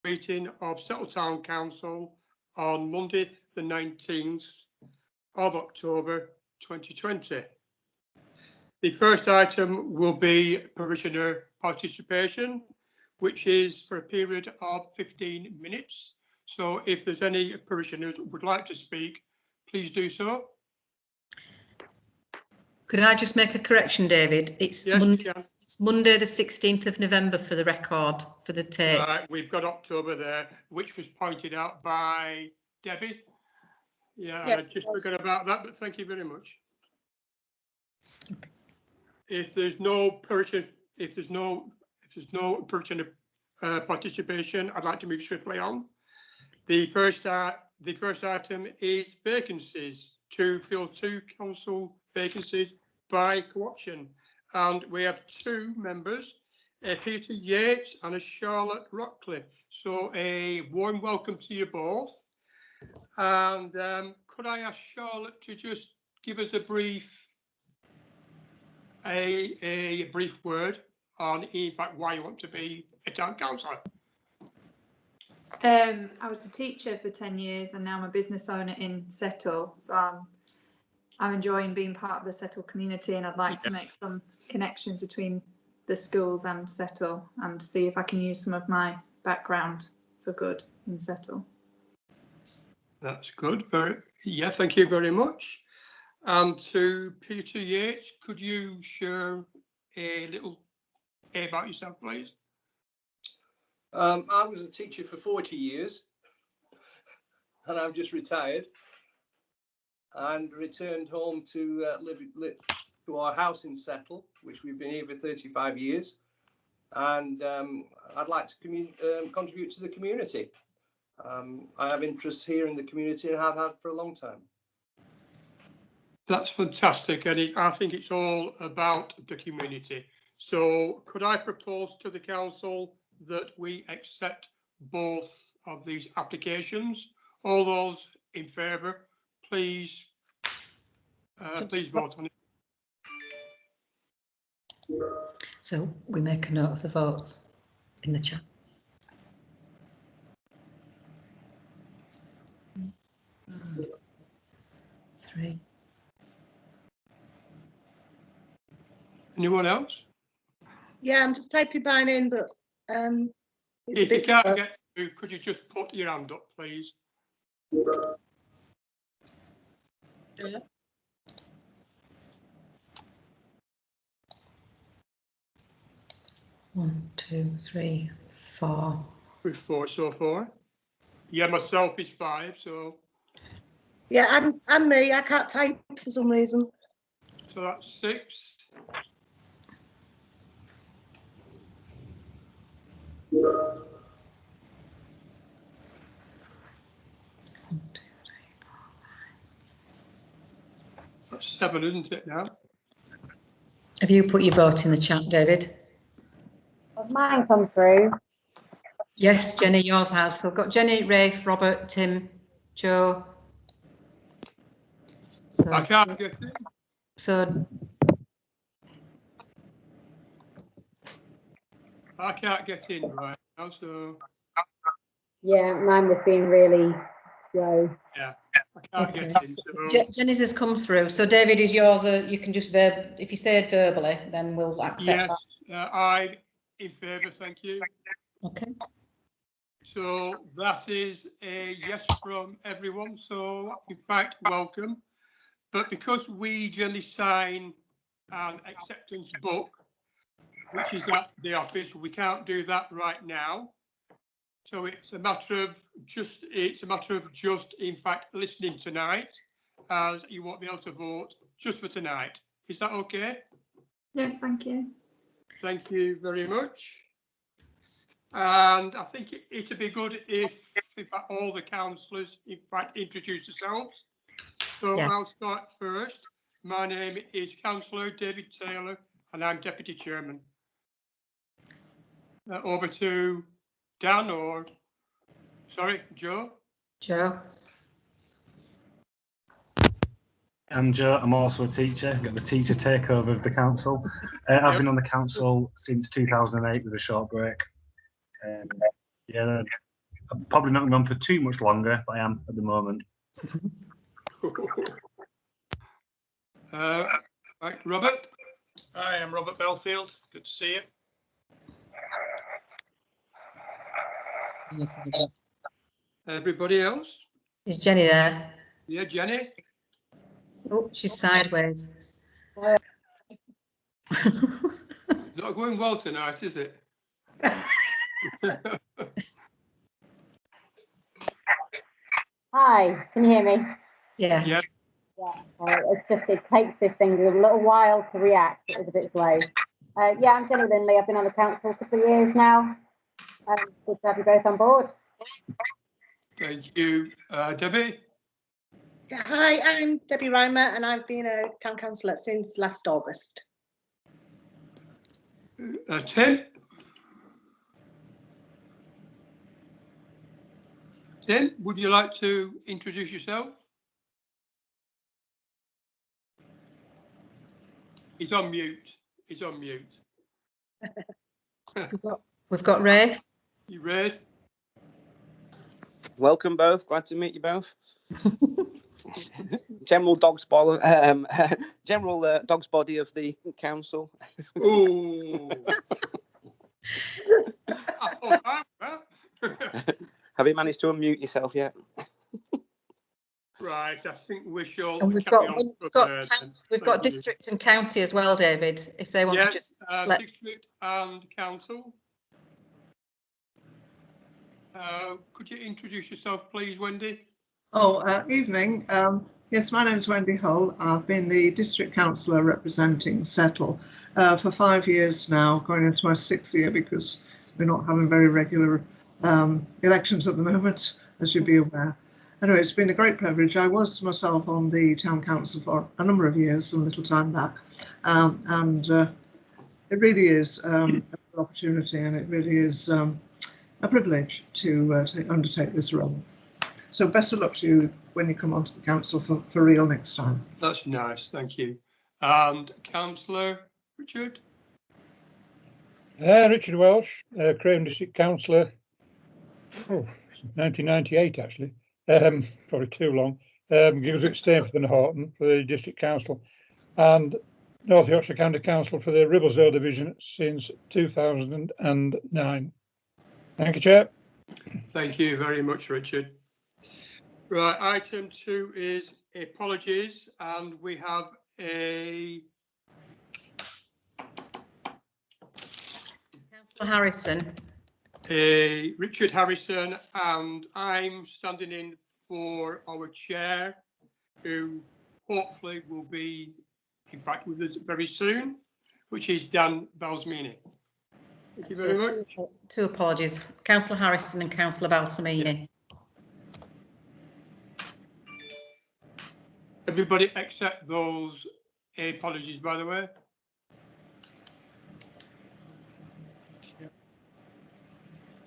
meeting of Settle Town Council on Monday, the 19th of October 2020. The first item will be parishioner participation, which is for a period of 15 minutes. So if there's any parishioners who would like to speak, please do so. Could I just make a correction, David? It's Yes, Monday, it's Monday the 16th of November for the record, for the tape. Right, we've got October there, which was pointed out by Debbie. Yeah, Yes, I just forgot about that, but thank you very much. Okay. If there's no parishioner, parishioner participation, I'd like to move swiftly on. The first item is vacancies, to fill 2 council vacancies by co-option, and we have 2 members, a Peter Yates and a Charlotte Rockcliffe. So a warm welcome to you both. And could I ask Charlotte to just give us a brief word on, in fact, why you want to be a town councillor? I was a teacher for 10 years and now I'm a business owner in Settle. So I'm enjoying being part of the Settle community, and I'd like to make some connections between the schools and Settle and see if I can use some of my background for good in Settle. That's good. Yeah, thank you very much. And to Peter Yates, could you share a little about yourself, please? I was a teacher for 40 years and I've just retired and returned home to live to our house in Settle, which we've been here for 35 years. And I'd like to contribute to the community. I have interests here in the community and have had for a long time. That's fantastic, and I think it's all about the community. So could I propose to the council that we accept both of these applications? All those in favour, please vote on it. So we make a note of the votes in the chat. Three. Anyone else? Yeah, I'm just typing mine in, but it's If a you bit can't slow. get through, could you just put your hand up, please? Yeah. One, two, three, four. With 4 so far. Yeah, myself is 5, so Yeah, and me. I can't type for some reason. that's 6. One, two, three, four. That's 7, isn't it now? Have you put your vote in the chat, David? Has mine come through? Yes, Jenny, yours has. So I've got Jenny, Rafe, Robert, Tim, Joe. So, I can't get it. So I can't get in right now, so Yeah, mine was being really slow. yeah, I can't okay. get in. So, Jenny's has come through. So David, is yours? You can just if you say it verbally, then we'll accept yes, that. I'm in favour, thank you. Okay. So that is a yes from everyone. So in fact, welcome. But because we generally sign an acceptance book, which is at the office, we can't do that right now. So it's a matter of just in fact listening tonight, as you won't be able to vote just for tonight. Is that okay? Yes, thank you. Thank you very much. And I think it'd be good if all the councillors in fact introduce themselves. So Yeah. I'll start first. My name is Councillor David Taylor and I'm Deputy Chairman. Over to Dan or, sorry, Joe. Joe. I'm Joe. I'm also a teacher. Got the teacher takeover of the council. I've been on the council since 2008 with a short break. Yeah, I'm probably not going to be on for too much longer, but I am at the moment. Right, Robert. Hi, I'm Robert Belfield. Good to see you. Everybody else? Is Jenny there? Yeah, Jenny. Oh, she's sideways. Not going well tonight, is it? Hi, can you hear me? Yeah. Yeah. It's just, it takes this thing a little while to react. It was a bit slow. Yeah, I'm Jenny Lindley. I've been on the council for 3 years now. Good to have you both on board. Thank you. Debbie? Hi, I'm Debbie Reimer and I've been a town councillor since last August. Tim? Tim, would you like to introduce yourself? He's on mute. He's on mute. We've got Ray. You ready? Welcome both. Glad to meet you both. General dog's body of the council. Oh. Have you managed to unmute yourself yet? Right, I think we shall. And we've got district and county as well, David, if they want to just let... District and council. Could you introduce yourself, please, Wendy? Oh, evening. Yes, my name is Wendy Hull. I've been the district councillor representing Settle for 5 years now, going into my 6th year because we're not having very regular elections at the moment, as you'd be aware. Anyway, it's been a great privilege. I was myself on the town council for a number of years, some little time back, and it really is an opportunity, and it really is a privilege to undertake this role. So best of luck to you when you come onto the council for real next time. That's nice, thank you. And Councillor Richard? Richard Welsh, Craven District Councillor. 1998 actually. Probably too long. Gilswick Stainforth and Horton for the District Council, and North Yorkshire County Council for the Ribblesdale Division since 2009. Thank you, Chair. Thank you very much, Richard. Right, item 2 is apologies, and we have a Councillor Harrison. Richard Harrison, and I'm standing in for our chair, who hopefully will be, in fact, with us very soon, which is Dan Balsamini. Thank you very much. Two apologies, Councillor Harrison and Councillor Balsamini. Everybody accept those apologies, by the way.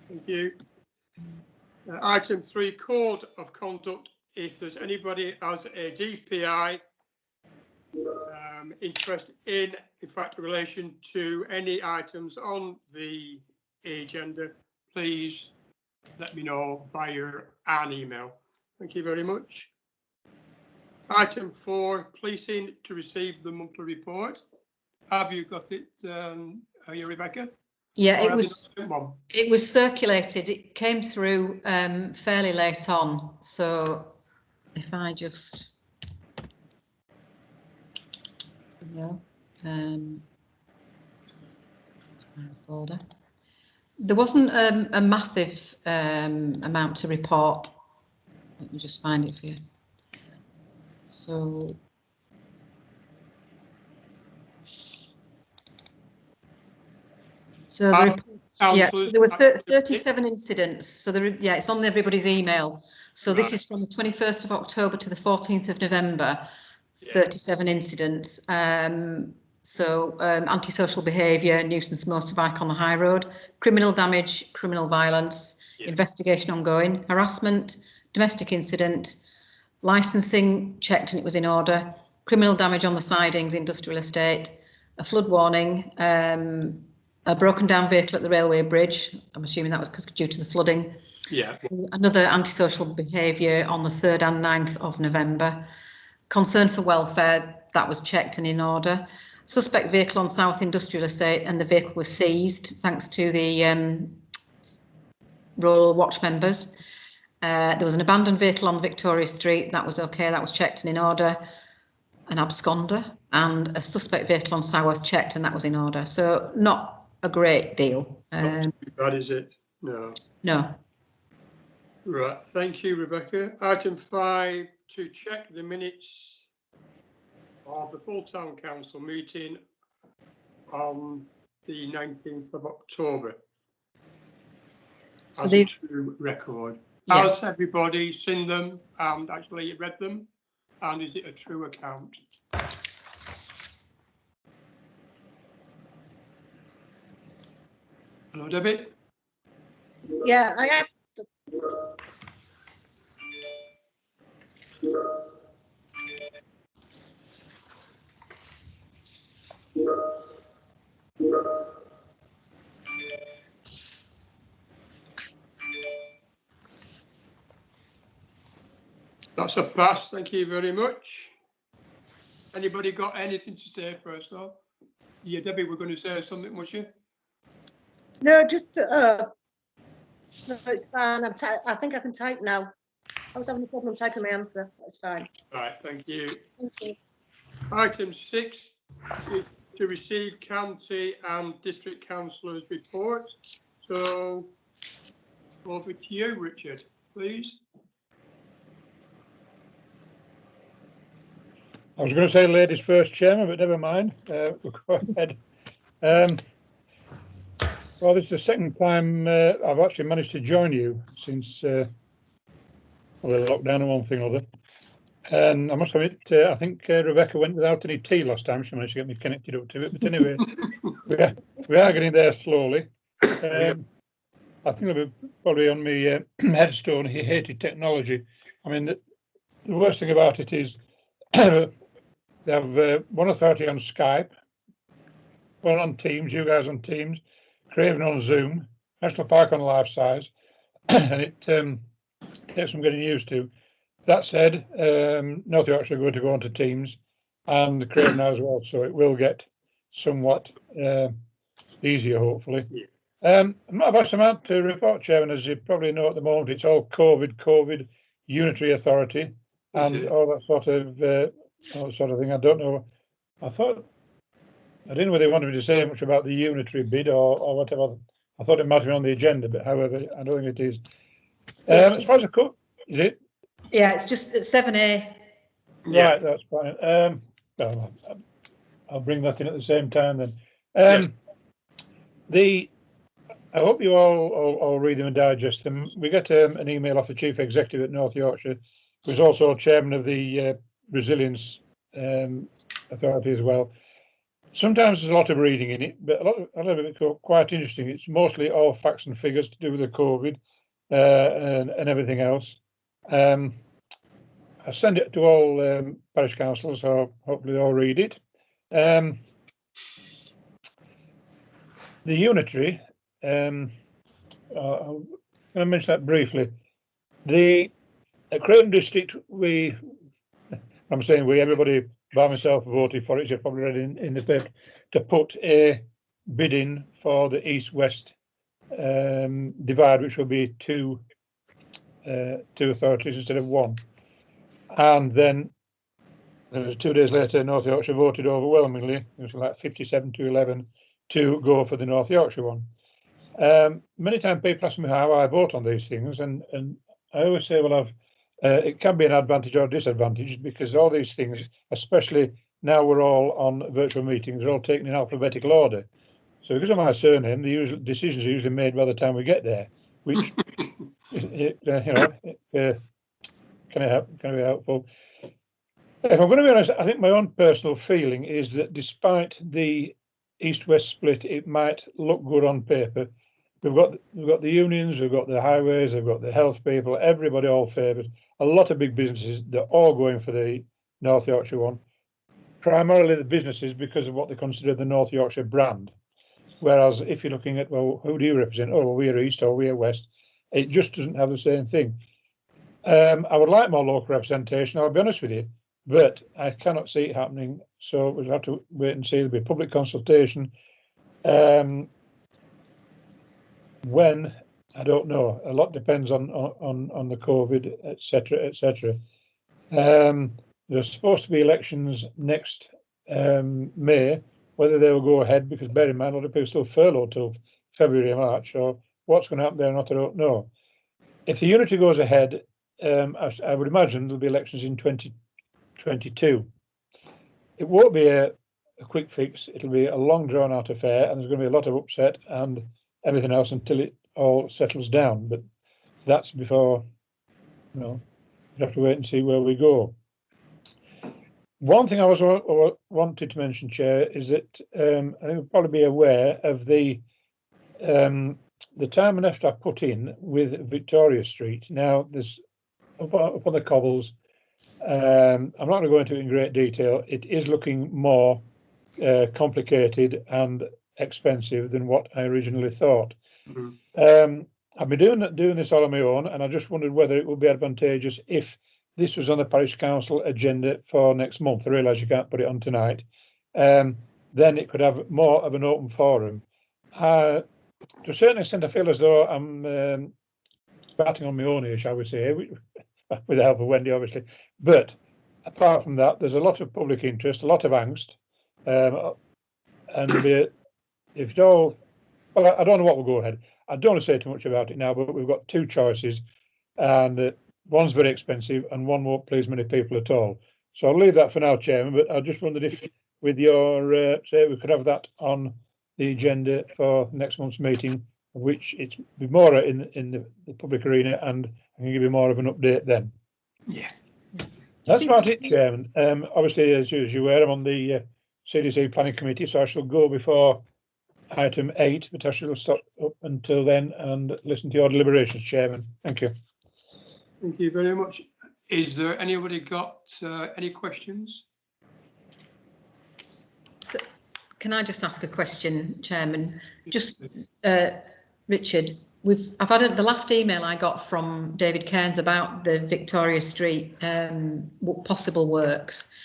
Thank you. Item 3, code of conduct. If there's anybody has a DPI interest in fact, in relation to any items on the agenda, please let me know via an email. Thank you very much. Item 4, policing to receive the monthly report. Have you got it, are you, Rebecca? Yeah, it was circulated. It came through fairly late on. So if I just, folder. There wasn't a massive amount to report. Let me just find it for you. So. So there were 37 incidents. So it's on everybody's email. So this is from the 21st of October to the 14th of November. 37 incidents. Antisocial behaviour, nuisance motorbike on the high road, criminal damage, criminal violence, investigation ongoing, harassment, domestic incident, licensing checked and it was in order, criminal damage on the sidings, industrial estate, a flood warning, a broken down vehicle at the railway bridge. I'm assuming that was due to the flooding. Yeah. Another antisocial behaviour on the 3rd and 9th of November. Concern for welfare, that was checked and in order. Suspect vehicle on South Industrial Estate, and the vehicle was seized thanks to the Rural Watch members. There was an abandoned vehicle on Victoria Street, that was okay, that was checked and in order. An absconder and a suspect vehicle on Sourth checked, and that was in order. So not a great deal. Not too bad, is it? No. No. Right, thank you, Rebecca. Item 5, to check the minutes of the full town council meeting on the 19th of October. So as these a true record. Yeah. Has everybody seen them and actually read them? And is it a true account? Hello, Debbie? Yeah, I have. That's a pass, thank you very much. Anybody got anything to say first off? Yeah, Debbie, we're going to say something, was you? No, just no, it's fine. I think I can type now. I was having a problem typing my answer. That's fine. Right, thank you. Thank you. Item 6 is to receive county and district councillors' reports. So over to you, Richard, please. I was going to say ladies first, Chairman, but never mind. We'll go ahead. Well, this is the second time I've actually managed to join you since the lockdown and one thing or other. And I must admit, I think Rebecca went without any tea last time. She managed to get me connected up to it. But anyway, we are getting there slowly. I think it'll be probably on my headstone. He hated technology. I mean, the worst thing about it is they have one authority on Skype, one on Teams, you guys on Teams, Craven on Zoom, National Park on Life Size, and it takes some getting used to. That said, North Yorkshire are going to go on to Teams and Craven now as well, so it will get somewhat easier, hopefully. I'm not about some amount to report, Chairman. As you probably know at the moment, it's all COVID, unitary authority, and all that sort of thing. I don't know. I didn't know whether they wanted me to say much about the unitary bid or whatever. I thought it might have been on the agenda, but however, I don't think it is. As far as the is it? Yeah, it's just at 7A. Yeah. Right, that's fine. Well, I'll bring that in at the same time then. I hope you all read them and digest them. We get an email off the Chief Executive at North Yorkshire, who's also chairman of the Resilience Authority as well. Sometimes there's a lot of reading in it, but a lot of it is quite interesting. It's mostly all facts and figures to do with the COVID and everything else. I send it to all parish councils, so hopefully they all read it. The unitary, I'm going to mention that briefly. The Craven District, I'm saying everybody by myself voted for it, you've probably read in the paper, to put a bid in for the east-west divide, which will be two authorities instead of one. And then 2 days later, North Yorkshire voted overwhelmingly, it was like 57 to 11, to go for the North Yorkshire one. Many times people ask me how I vote on these things, and I always say, well, it can be an advantage or a disadvantage, because all these things, especially now we're all on virtual meetings, they're all taken in alphabetical order. So because of my surname, the decisions are usually made by the time we get there, which can be helpful. If I'm going to be honest, I think my own personal feeling is that despite the east-west split, it might look good on paper. We've got the unions, we've got the highways, we've got the health people, everybody all favoured. A lot of big businesses, they're all going for the North Yorkshire one. Primarily the businesses because of what they consider the North Yorkshire brand. Whereas if you're looking at, well, who do you represent? Oh, well, we're east or we're west. It just doesn't have the same thing. I would like more local representation, I'll be honest with you, but I cannot see it happening. So we'll have to wait and see. There'll be public consultation. When, I don't know. A lot depends on the COVID, etc., etc. There's supposed to be elections next May. Whether they will go ahead, because bear in mind, a lot of people still furloughed till February or March. So what's going to happen there or not, I don't know. If the unity goes ahead, I would imagine there'll be elections in 2022. It won't be a quick fix. It'll be a long drawn out affair, and there's going to be a lot of upset and everything else until it all settles down. But that's before, you know, we have to wait and see where we go. One thing I wanted to mention, Chair, is that I think you'll probably be aware of the time and effort I put in with Victoria Street. Now, there's up on the cobbles. I'm not going to go into it in great detail. It is looking more complicated and expensive than what I originally thought. I've been doing this all on my own, and I just wondered whether it would be advantageous if this was on the parish council agenda for next month. I realise you can't put it on tonight. Then it could have more of an open forum. To a certain extent, I feel as though I'm batting on my own here, shall we say, with the help of Wendy, obviously. But apart from that, there's a lot of public interest, a lot of angst, and if it all, well, I don't know what will go ahead. I don't want to say too much about it now, but we've got two choices, and one's very expensive and one won't please many people at all. So I'll leave that for now, Chairman, but I just wondered if with your say we could have that on the agenda for next month's meeting, which it's be more in the public arena, and I can give you more of an update then. Yeah. That's about it, Chairman. Obviously, as you're aware, I'm on the CDC Planning Committee, so I shall go before item 8, but I shall stop up until then and listen to your deliberations, Chairman. Thank you. Thank you very much. Is there anybody got any questions? So, can I just ask a question, Chairman? Just Richard, I've had the last email I got from David Cairns about the Victoria Street possible works.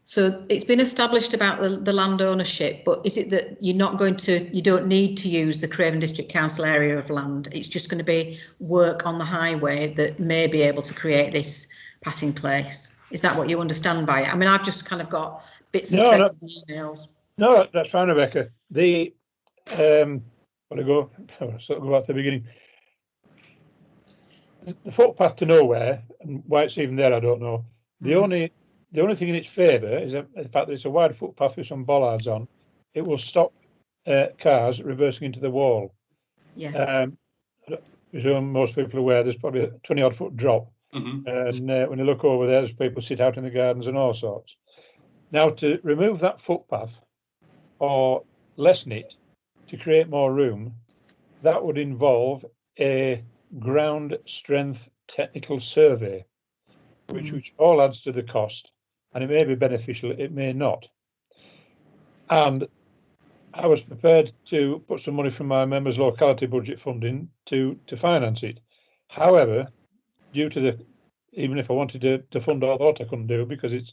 So it's been established about the land ownership, but is it that you don't need to use the Craven District Council area of land? It's just going to be work on the highway that may be able to create this passing place. Is that what you understand by it? I mean, I've just kind of got bits and threads of emails. No, that's fine, Rebecca. The I'll go back to the beginning. The footpath to nowhere, and why it's even there, I don't know. The only thing in its favour is the fact that it's a wide footpath with some bollards on. It will stop cars reversing into the wall. Yeah. I presume most people are aware there's probably a 20-odd foot drop. And when you look over there, there's people sit out in the gardens and all sorts. Now, to remove that footpath or lessen it to create more room, that would involve a ground strength technical survey, which all adds to the cost, and it may be beneficial, it may not. And I was prepared to put some money from my members' locality budget funding to finance it. However, due to even if I wanted to fund all that, I couldn't do because it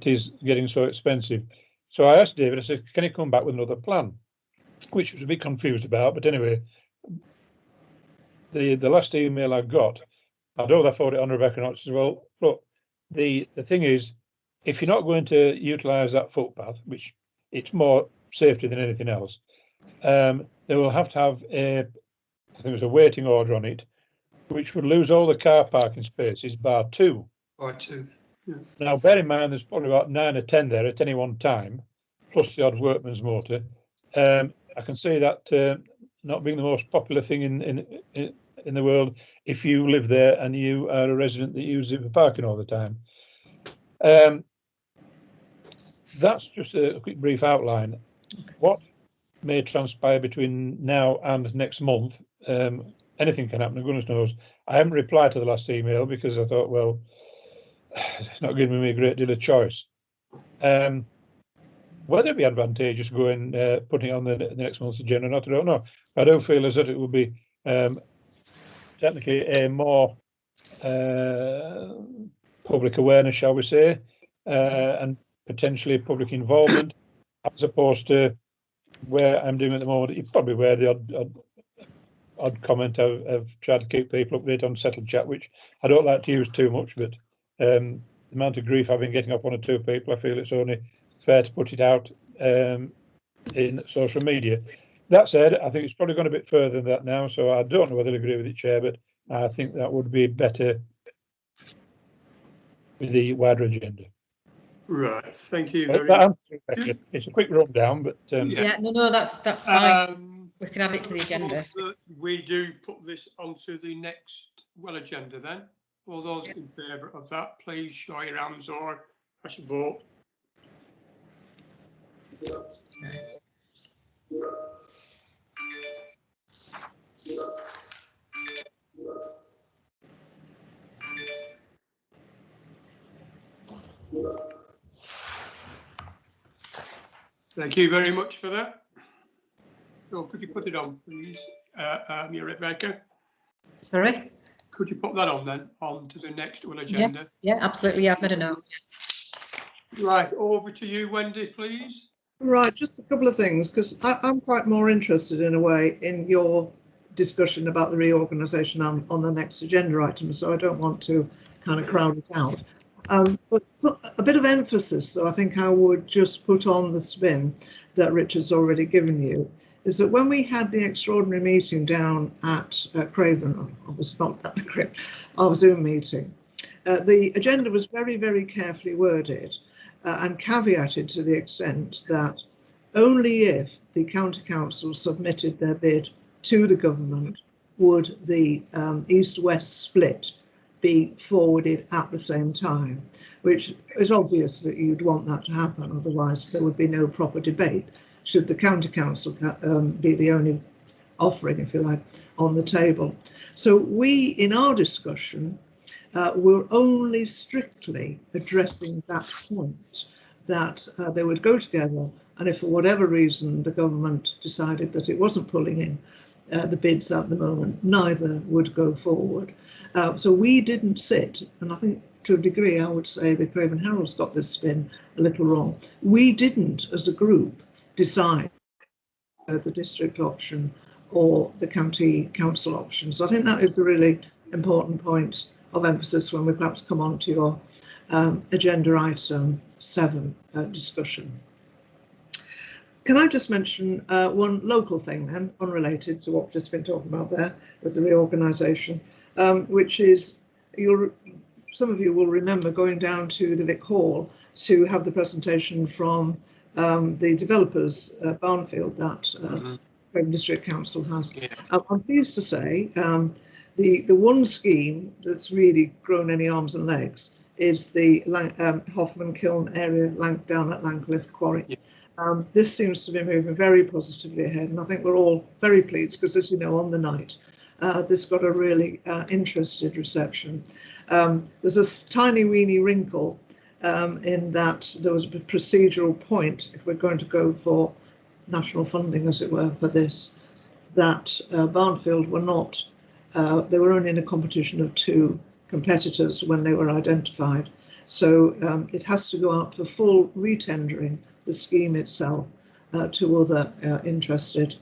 is getting so expensive. So I asked David, I said, can he come back with another plan? Which was a bit confused about, but anyway, the last email I got, I know I forwarded it on Rebecca, and I said, well, look, the thing is, if you're not going to utilise that footpath, which it's more safety than anything else, they will have to have I think it was a waiting order on it, which would lose all the car parking spaces, bar 2. Bar 2. Yeah. Now, bear in mind, there's probably about 9 or 10 there at any one time, plus the odd workman's motor. I can see that not being the most popular thing in the world if you live there and you are a resident that uses it for parking all the time. That's just a quick brief outline. What may transpire between now and next month, anything can happen, goodness knows. I haven't replied to the last email because I thought, well, it's not giving me a great deal of choice. Whether it be advantageous going putting it on the next month's agenda or not, I don't know. I don't feel as that it would be technically a more public awareness, shall we say, and potentially public involvement, as opposed to where I'm doing at the moment. Probably where the odd comment I've tried to keep people updated on Settle Chat, which I don't like to use too much, but the amount of grief I've been getting off one or two people, I feel it's only fair to put it out in social media. That said, I think it's probably gone a bit further than that now, so I don't know whether I agree with it, Chair, but I think that would be better with the wider agenda. Right, thank you That very much. answers your question. It's a quick rundown, but Yeah, no, that's fine. We can add it to the agenda. We do put this onto the next agenda then. All those in favour of that, please show your hands or press a vote. Thank you very much for that. So could you put it on, please, Rebecca? Sorry? Could you put that on then, on to the next agenda? Yes, yeah, absolutely. Yeah, I've made a note. Right, over to you, Wendy, please. Right, just a couple of things, because I'm quite more interested in a way in your discussion about the reorganisation on the next agenda item, so I don't want to kind of crowd it out. But so, a bit of emphasis, so I think I would just put on the spin that Richard's already given you, is that when we had the extraordinary meeting down at Craven, I was not at the Craven, our Zoom meeting, the agenda was very, very carefully worded and caveated to the extent that only if the county council submitted their bid to the government would the east-west split be forwarded at the same time, which is obvious that you'd want that to happen, otherwise there would be no proper debate should the county council be the only offering, if you like, on the table. So we, in our discussion, were only strictly addressing that point, that they would go together, and if for whatever reason the government decided that it wasn't pulling in the bids at the moment, neither would go forward. So we didn't sit, and I think to a degree I would say the Craven Herald's got this spin a little wrong. We didn't, as a group, decide the district option or the county council option. So I think that is a really important point of emphasis when we perhaps come on to your agenda item 7 discussion. Can I just mention one local thing then, unrelated to what we've just been talking about there with the reorganisation, which is some of you will remember going down to the Vic Hall to have the presentation from the developers, Barnfield, that Craven District Council has. Yeah. I'm pleased to say the one scheme that's really grown any arms and legs is the Hoffman Kiln area down at Langcliffe Quarry. Yeah. This seems to be moving very positively ahead, and I think we're all very pleased because, as you know, on the night, this got a really interested reception. There's a tiny weeny wrinkle in that there was a procedural point, if we're going to go for national funding, as it were, for this, that Barnfield were not, they were only in a competition of 2 competitors when they were identified. So it has to go out for full retendering, the scheme itself, to other interested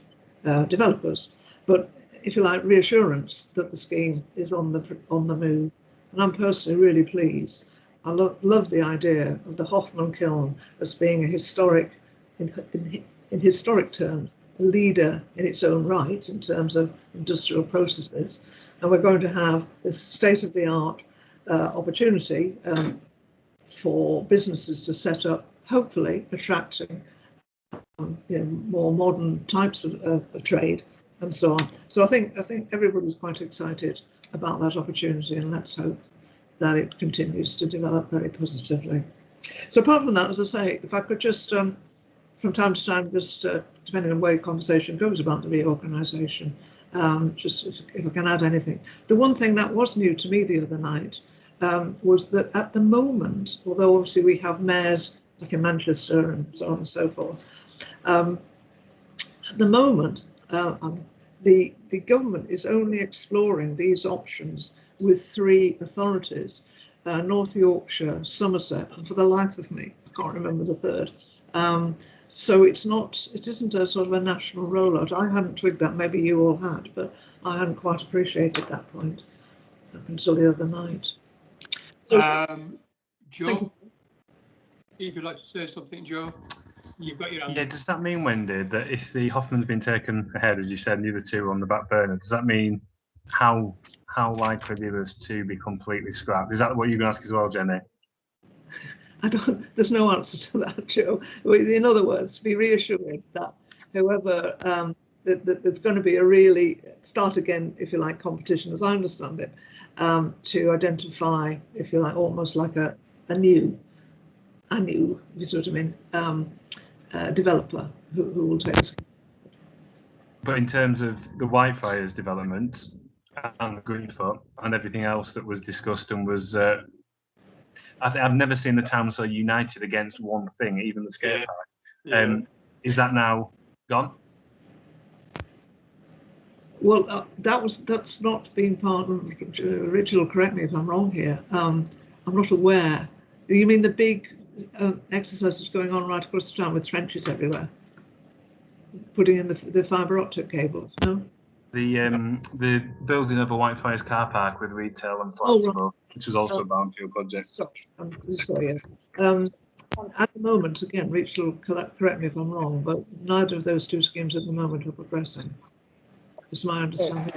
developers. But if you like, reassurance that the scheme is on the move. And I'm personally really pleased. I love the idea of the Hoffman Kiln as being a historic, in historic terms, a leader in its own right in terms of industrial processes. And we're going to have this state-of-the-art opportunity for businesses to set up, hopefully attracting more modern types of trade and so on. So I think everybody's quite excited about that opportunity, and let's hope that it continues to develop very positively. So apart from that, as I say, if I could just from time to time, just depending on where conversation goes about the reorganisation, just if I can add anything. The one thing that was new to me the other night was that at the moment, although obviously we have mayors like in Manchester and so on and so forth, at the moment, I'm the government is only exploring these options with 3 authorities, North Yorkshire, Somerset, and for the life of me, I can't remember the third. So it isn't a sort of a national rollout. I hadn't twigged that, maybe you all had, but I hadn't quite appreciated that point up until the other night. So, Joe, if you'd like to say something, Joe, you've got your hand. Yeah, does that mean, Wendy, that if the Hoffman's been taken ahead, as you said, and the other 2 are on the back burner, does that mean how likely the others to be completely scrapped? Is that what you're going to ask as well, Jenny? There's no answer to that, Joe. In other words, be reassured that whoever, that there's going to be a really start again, if you like, competition, as I understand it, to identify, if you like, almost like a new, if you see what I mean, developer who will take this. But in terms of the Whitefriars development and the Greenfoot and everything else that was discussed and was, I've never seen the town so united against one thing, even the skate park. Is that now gone? Well, that's not been part of Rachel. Correct me if I'm wrong here. I'm not aware. You mean the big exercises going on right across the town with trenches everywhere, putting in the fibre optic cables? No. The building of a Whitefriars car park with retail and flats above, which was also a brownfield project. Sorry, at the moment, again, Rachel, correct me if I'm wrong, but neither of those 2 schemes at the moment are progressing. Is my understanding.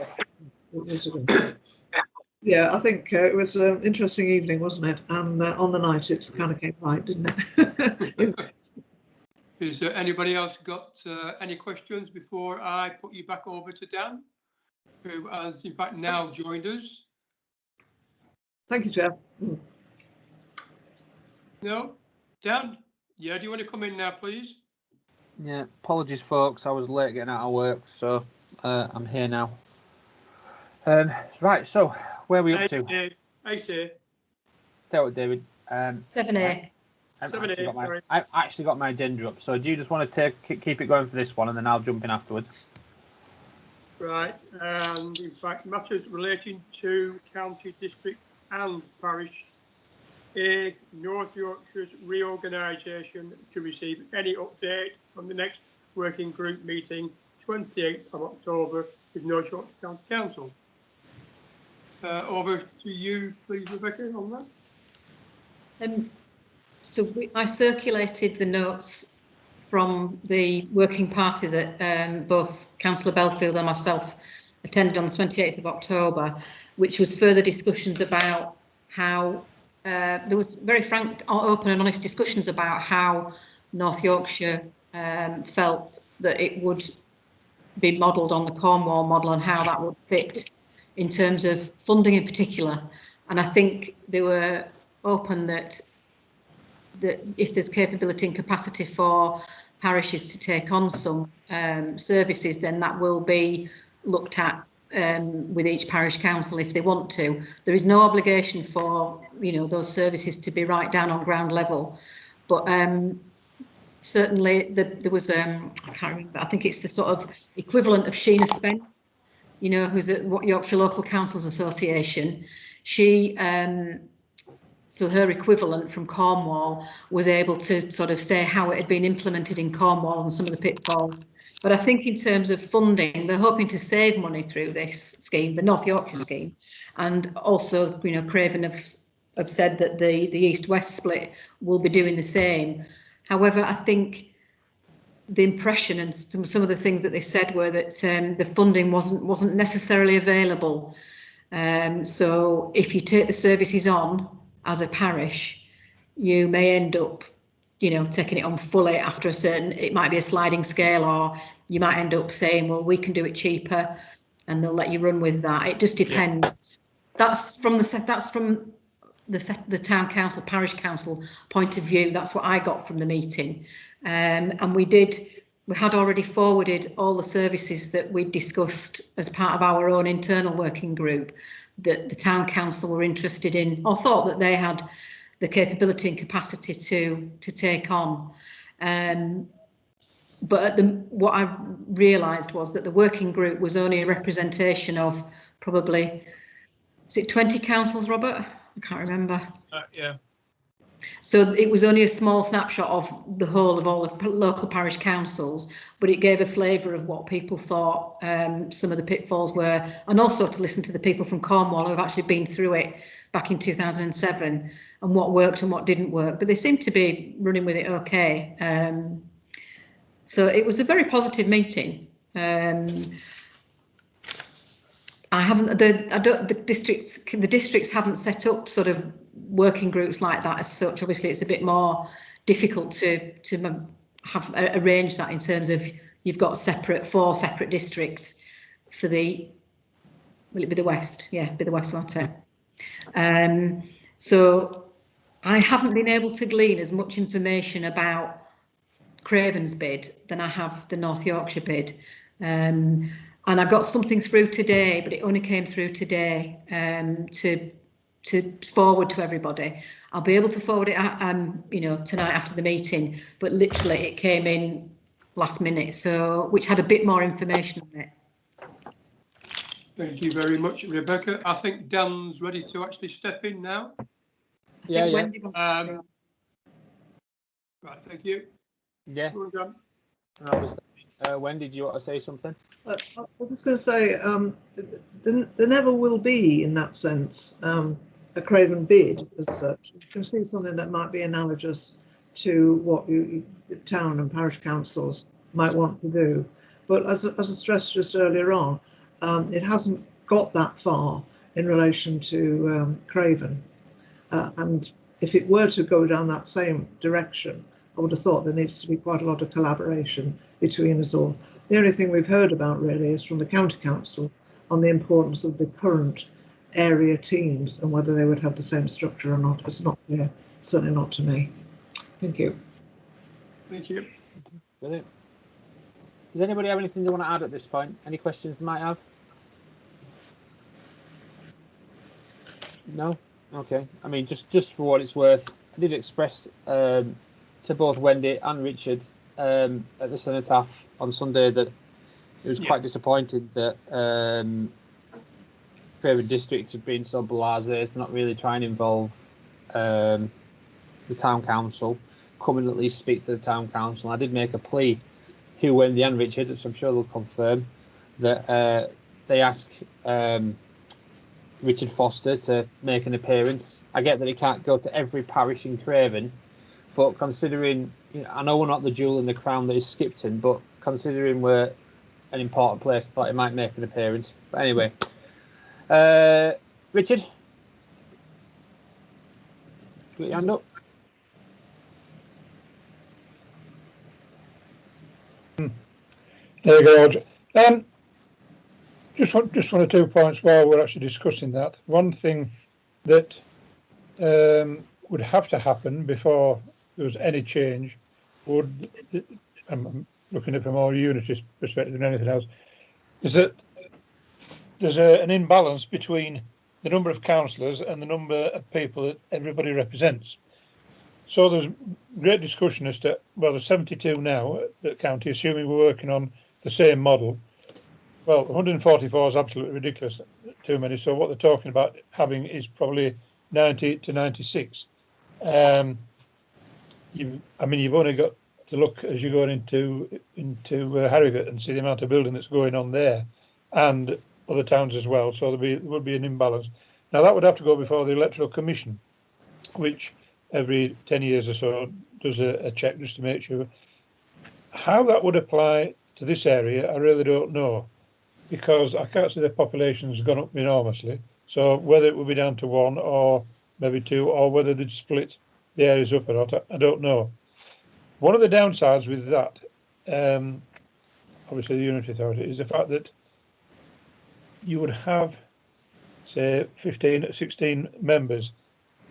Yeah, I think it was an interesting evening, wasn't it? And on the night, it kind of came right, didn't it? Is there anybody else got any questions before I put you back over to Dan, who has in fact now joined us? Thank you, Jeff. No? Dan? Yeah, do you want to come in now, please? Yeah, apologies, folks. I was late getting out of work, so I'm here now. Right, so where are we up to? 8A. Tell it, David. 7A. I've actually got my agenda up, so do you just want to keep it going for this one, and then I'll jump in afterwards? Right, and in fact, matters relating to county, district and parish. A, North Yorkshire's reorganisation to receive any update from the next working group meeting, 28th of October, with North Yorkshire County Council. Over to you, please, Rebecca, on that. I circulated the notes from the working party that both Councillor Belfield and myself attended on the 28th of October, which was further discussions about how there was very frank, open and honest discussions about how North Yorkshire felt that it would be modelled on the Cornwall model and how that would sit in terms of funding in particular. And I think they were open that if there's capability and capacity for parishes to take on some services, then that will be looked at with each parish council if they want to. There is no obligation for those services to be right down on ground level, but certainly there was I can't remember. I think it's the sort of equivalent of Sheena Spence, who's at Yorkshire Local Councils Association. She so her equivalent from Cornwall was able to sort of say how it had been implemented in Cornwall and some of the pitfalls. But I think in terms of funding, they're hoping to save money through this scheme, the North Yorkshire scheme, and also, Craven have said that the East-West split will be doing the same. However, I think the impression and some of the things that they said were that the funding wasn't necessarily available. So if you take the services on as a parish, you may end up taking it on fully after a certain, it might be a sliding scale, or you might end up saying, well, we can do it cheaper, and they'll let you run with that. It just depends. Yeah. That's from the town council, parish council point of view. That's what I got from the meeting. And we had already forwarded all the services that we discussed as part of our own internal working group that the town council were interested in, or thought that they had the capability and capacity to take on. but what I realised was that the working group was only a representation of probably, is it 20 councils, Robert? I can't remember. Yeah. So it was only a small snapshot of the whole of all the local parish councils, but it gave a flavour of what people thought some of the pitfalls were, and also to listen to the people from Cornwall who have actually been through it back in 2007 and what worked and what didn't work. But they seem to be running with it okay. So it was a very positive meeting. The districts haven't set up sort of working groups like that as such. Obviously, it's a bit more difficult to have arrange that in terms of you've got four separate districts for the, will it be the West? Yeah, be the West, won't it? So I haven't been able to glean as much information about Craven's bid than I have the North Yorkshire bid. And I got something through today, but it only came through today to forward to everybody. I'll be able to forward it, tonight after the meeting, but literally it came in last minute, so which had a bit more information on it. Thank you very much, Rebecca. I think Dan's ready to actually step in now. Yeah. Right, thank you. Yeah. Wendy, do you want to say something? I was going to say, there never will be, in that sense, a Craven bid as such. You can see something that might be analogous to what town and parish councils might want to do. But as I stressed just earlier on, it hasn't got that far in relation to Craven. And if it were to go down that same direction, I would have thought there needs to be quite a lot of collaboration between us all. The only thing we've heard about really is from the county council on the importance of the current area teams and whether they would have the same structure or not. It's not clear, certainly not to me. Thank you. Thank you. Brilliant. Does anybody have anything they want to add at this point? Any questions they might have? No? Okay. I mean, just for what it's worth, I did express to both Wendy and Richard at the Cenotaph on Sunday that it was quite disappointed that Craven District had been so blasé as to not really try and involve the town council, come and at least speak to the town council. I did make a plea to Wendy and Richard, which I'm sure they'll confirm, that they ask Richard Foster to make an appearance. I get that he can't go to every parish in Craven, but considering, I know we're not the jewel in the crown that is Skipton, but considering we're an important place, I thought he might make an appearance. But anyway, Richard, put your hand up. There you go, Roger. Just one or 2 points while we're actually discussing that. One thing that would have to happen before there was any change would, I'm looking at it from a more unitist perspective than anything else, is that there's an imbalance between the number of councillors and the number of people that everybody represents. So there's great discussion as to, well, there's 72 now at the county, assuming we're working on the same model. Well, 144 is absolutely ridiculous, too many. So what they're talking about having is probably 90 to 96. You've only got to look as you're going into Harrogate and see the amount of building that's going on there, and other towns as well. So there would be an imbalance. Now that would have to go before the Electoral Commission, which every 10 years or so does a check just to make sure. How that would apply to this area, I really don't know, because I can't see the population's gone up enormously. So whether it will be down to 1 or maybe 2, or whether they'd split the areas up or not, I don't know. One of the downsides with that, obviously the Unity Authority, is the fact that you would have, say, 15, 16 members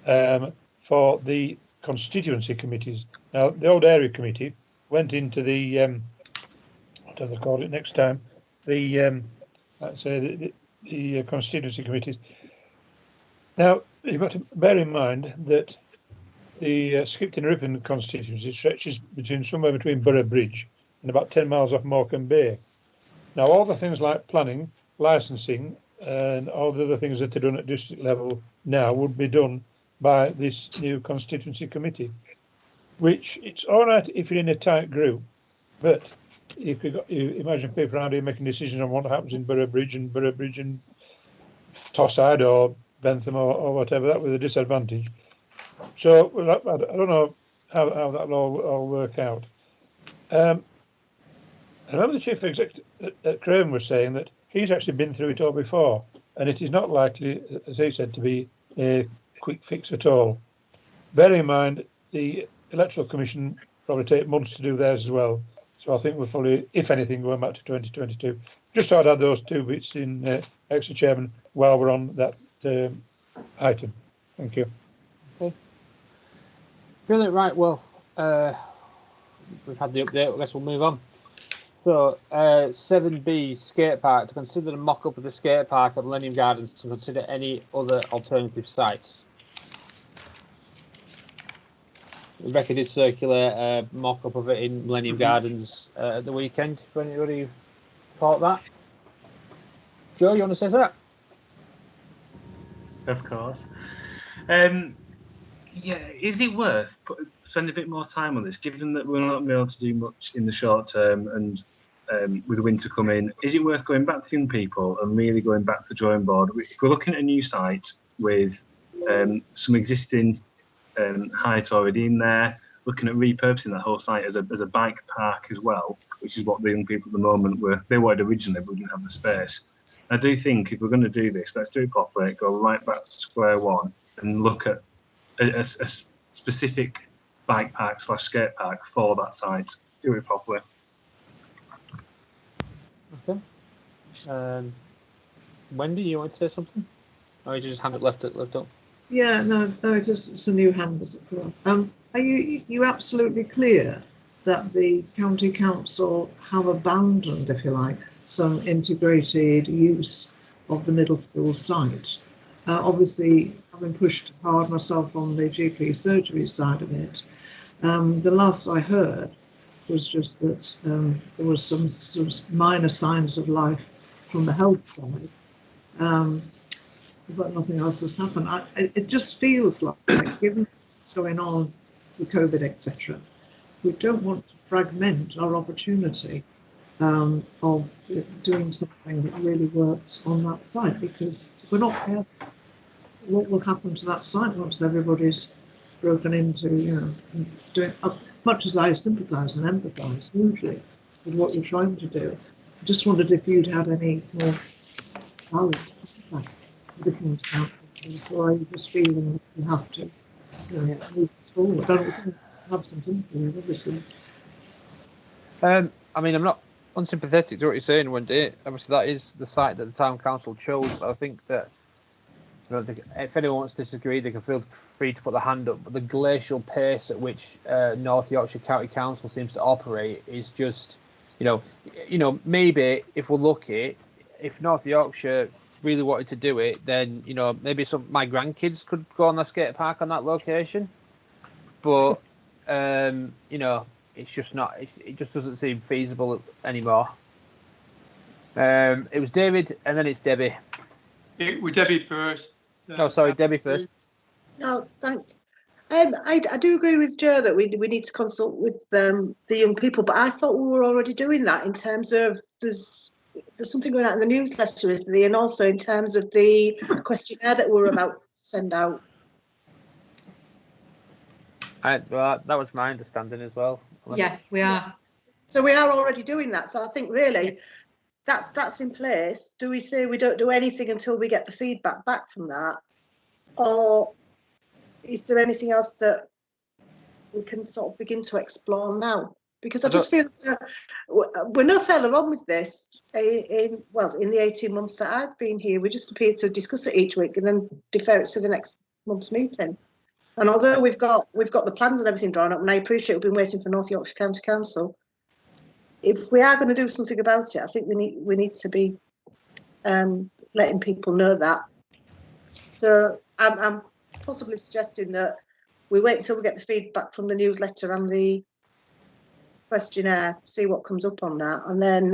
for the constituency committees. Now, the old area committee went into the, what do they call it next time? The, let's say, the constituency committees. Now, you've got to bear in mind that the Skipton Ripon constituency stretches somewhere between Borough Bridge and about 10 miles off Morecambe Bay. Now, all the things like planning, licensing, and all the other things that are done at district level now would be done by this new constituency committee, which it's all right if you're in a tight group, but if you imagine people around here making decisions on what happens in Boroughbridge and Tosside or Bentham or whatever, that was a disadvantage. So I don't know how that'll all work out. I remember the chief executive at Craven was saying that he's actually been through it all before, and it is not likely, as he said, to be a quick fix at all. Bear in mind, the Electoral Commission probably take months to do theirs as well. So I think we'll probably, if anything, going back to 2022. Just thought I'd add those two bits in, Extra Chairman, while we're on that item. Thank you. Okay. Brilliant. Right. Well, we've had the update. I guess we'll move on. So, 7B, skate park. To consider the mock-up of the skate park at Millennium Gardens, to consider any other alternative sites. Rebecca did circulate a mock-up of it in Millennium Gardens at the weekend. If anybody thought that? Joe, you want to say that? Of course. Yeah, is it worth spending a bit more time on this, given that we're not going to be able to do much in the short term and with the winter coming? Is it worth going back to young people and really going back to the drawing board? If we're looking at a new site with some existing height already in there, looking at repurposing that whole site as a bike park as well, which is what the young people at the moment they wanted originally, but we didn't have the space. I do think if we're going to do this, let's do it properly, go right back to square one and look at a specific bike park / skate park for that site. Do it properly. Okay. Wendy, you want to say something? Or you just hand it left up? Yeah, no, it's a new hand. Are you absolutely clear that the county council have abandoned, if you like, some integrated use of the middle school site? Obviously, I've been pushed hard myself on the GP surgery side of it. The last I heard was just that there was some sort of minor signs of life from the health side, but nothing else has happened. It just feels like, given what's going on with COVID, etc., we don't want to fragment our opportunity of doing something that really works on that site, because if we're not careful, what will happen to that site once everybody's broken into, doing, much as I sympathise and empathise hugely with what you're trying to do. I just wondered if you'd had any more valid feedback with the county council, or are you just feeling that you have to move this forward? I don't have some sympathy, obviously. I mean, I'm not unsympathetic to what you're saying, Wendy. Obviously, that is the site that the town council chose, but I think that if anyone wants to disagree, they can feel free to put their hand up. But the glacial pace at which North Yorkshire County Council seems to operate is just, maybe if we're lucky, if North Yorkshire really wanted to do it, then maybe my grandkids could go on the skate park on that location. But it's just not. It just doesn't seem feasible anymore. It was David, and then it's Debbie. It was Debbie first. Oh, sorry, Debbie first. No, thanks. I do agree with Joe that we need to consult with the young people, but I thought we were already doing that in terms of there's something going out in the newsletter, isn't there? And also in terms of the questionnaire that we're about to send out. Well, that was my understanding as well. Yeah, we are. So we are already doing that. So I think really that's in place. Do we say we don't do anything until we get the feedback back from that? Or is there anything else that we can sort of begin to explore now? Because I just feel we're no further on with this in the 18 months that I've been here. We just appear to discuss it each week and then defer it to the next month's meeting. And although we've got the plans and everything drawn up, and I appreciate we've been waiting for North Yorkshire County Council, if we are going to do something about it, I think we need to be letting people know that. So I'm possibly suggesting that we wait until we get the feedback from the newsletter and the questionnaire, see what comes up on that, and then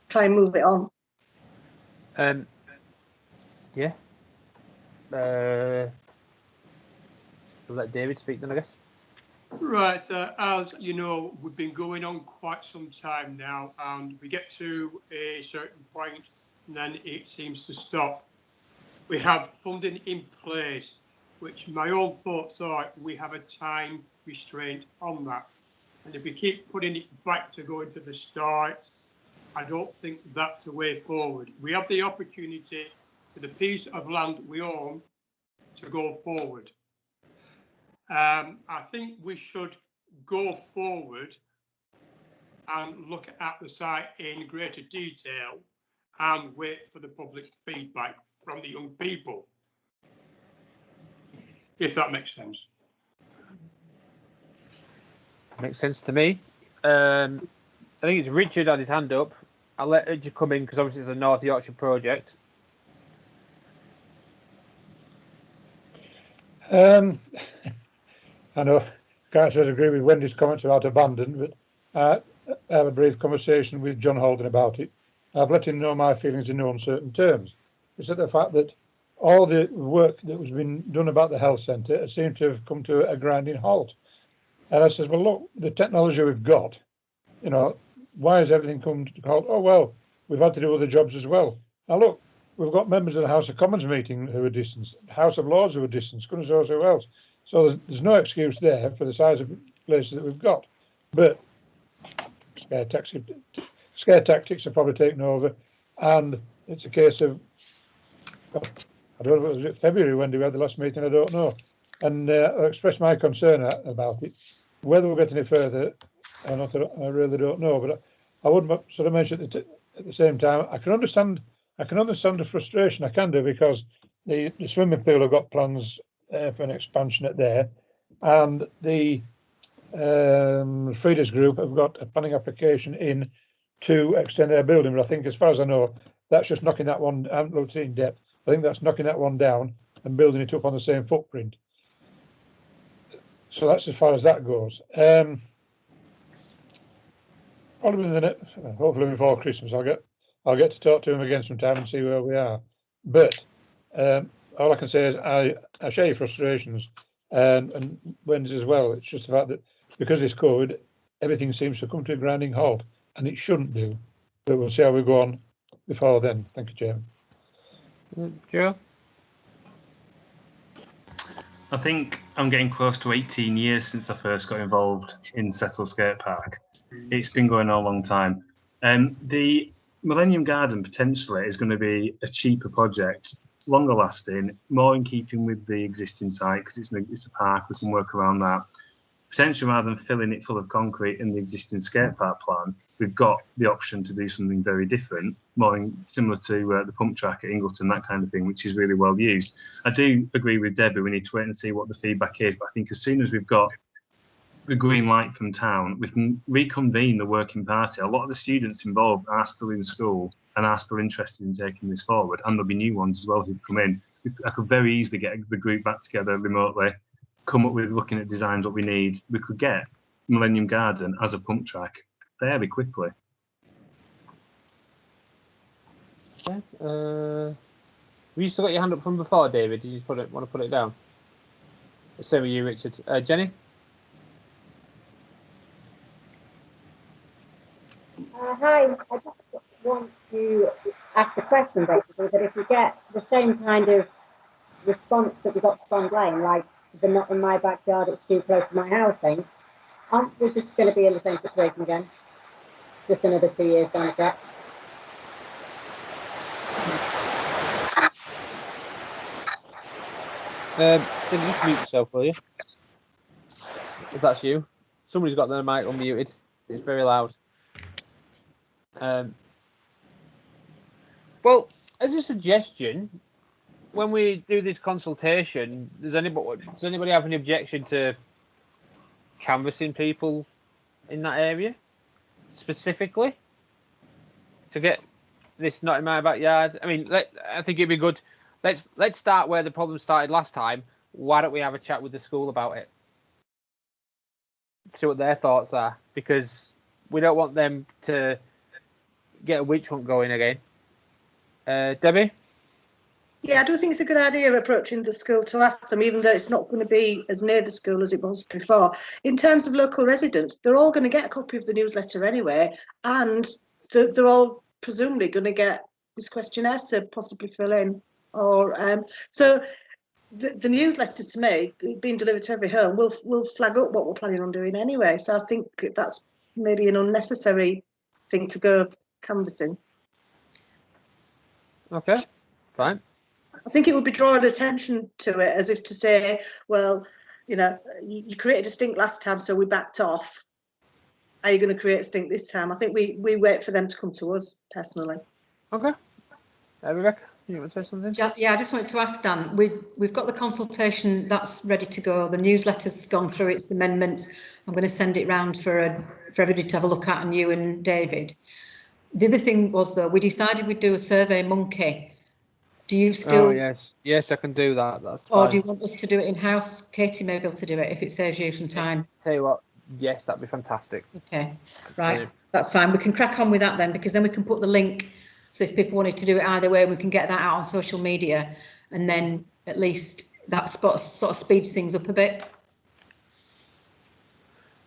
try and move it on. Yeah. We'll let David speak then, I guess. Right, as you know, we've been going on quite some time now, and we get to a certain point and then it seems to stop. We have funding in place, which my own thoughts are we have a time restraint on that. And if we keep putting it back to going to the start, I don't think that's the way forward. We have the opportunity for the piece of land we own to go forward. I think we should go forward and look at the site in greater detail and wait for the public feedback from the young people, if that makes sense. Makes sense to me. I think it's Richard had his hand up. I'll let Richard come in because obviously it's a North Yorkshire project. I know, can't say I agree with Wendy's comments about abandoned, but I had a brief conversation with John Holden about it. I've let him know my feelings in no uncertain terms. It's at the fact that all the work that was been done about the health centre seemed to have come to a grinding halt. And I says, well, look, the technology we've got, you know, why has everything come to halt? Oh, well, we've had to do other jobs as well. Now, look, we've got members of the House of Commons meeting who are distanced, House of Lords who are distanced, goodness knows who else. So there's no excuse there for the size of places that we've got. But scare tactics are probably taken over, and it's a case of, I don't know, was it February when we had the last meeting? I don't know. And I expressed my concern about it. Whether we'll get any further or not, I really don't know. But I would sort of mention at the same time, I can understand the frustration. I can do, because the swimming pool have got plans for an expansion at there, and the Frida's group have got a planning application in to extend their building. But I think, as far as I know, that's just knocking that one. I haven't looked in depth. I think that's knocking that one down and building it up on the same footprint. So that's as far as that goes. Hopefully before Christmas, I'll get to talk to him again sometime and see where we are. But all I can say is I share your frustrations, and Wendy's as well. It's just the fact that because it's COVID, everything seems to come to a grinding halt, and it shouldn't do. But we'll see how we go on before then. Thank you, Chairman. Joe? I think I'm getting close to 18 years since I first got involved in Settle Skate Park. It's been going on a long time. The Millennium Garden potentially is going to be a cheaper project, longer lasting, more in keeping with the existing site, because it's a park, we can work around that. Potentially, rather than filling it full of concrete in the existing skate park plan, we've got the option to do something very different, more similar to the pump track at Ingleton, that kind of thing, which is really well used. I do agree with Debbie, we need to wait and see what the feedback is, but I think as soon as we've got the green light from town, we can reconvene the working party. A lot of the students involved are still in school and are still interested in taking this forward, and there'll be new ones as well who've come in. I could very easily get the group back together remotely, come up with looking at designs what we need. We could get Millennium Garden as a pump track fairly quickly. Okay. You still got your hand up from before, David? Did you want to put it down? Same with you, Richard. Jenny? Hi, I just want to ask a question, basically, that if you get the same kind of response that we got from Lane, like the not in my backyard, it's too close to my house thing, aren't we just going to be in the same situation again? Just another 2 years down the track? Can you just mute yourself, will you? If that's you. Somebody's got their mic unmuted. It's very loud. Well, as a suggestion, when we do this consultation, does anybody have any objection to canvassing people in that area specifically to get this not in my backyard? I mean, I think it'd be good. Let's start where the problem started last time. Why don't we have a chat with the school about it? see what their thoughts are, because we don't want them to get a witch hunt going again. Debbie? Yeah, I do think it's a good idea approaching the school to ask them, even though it's not going to be as near the school as it was before. In terms of local residents, they're all going to get a copy of the newsletter anyway, and they're all presumably going to get this questionnaire to possibly fill in. Or so the newsletter, to me, being delivered to every home, will flag up what we're planning on doing anyway. So I think that's maybe an unnecessary thing to go canvassing. Okay, fine. I think it would be drawing attention to it, as if to say, well, you know, you created a stink last time, so we backed off. Are you going to create a stink this time? I think we wait for them to come to us, personally. Okay. Rebecca, you want to say something? Yeah, I just wanted to ask Dan, we've got the consultation that's ready to go. The newsletter's gone through its amendments. I'm going to send it round for everybody to have a look at, and you and David. The other thing was, though, we decided we'd do a Survey Monkey. Do you still? Oh, yes, I can do that. That's or fine. do you want us to do it in house? Katie may be able to do it if it saves you some time. Tell you what, yes, that'd be fantastic. Okay, right, Brilliant. that's fine. We can crack on with that then, because then we can put the link. So if people wanted to do it either way, we can get that out on social media, and then at least that sort of speeds things up a bit.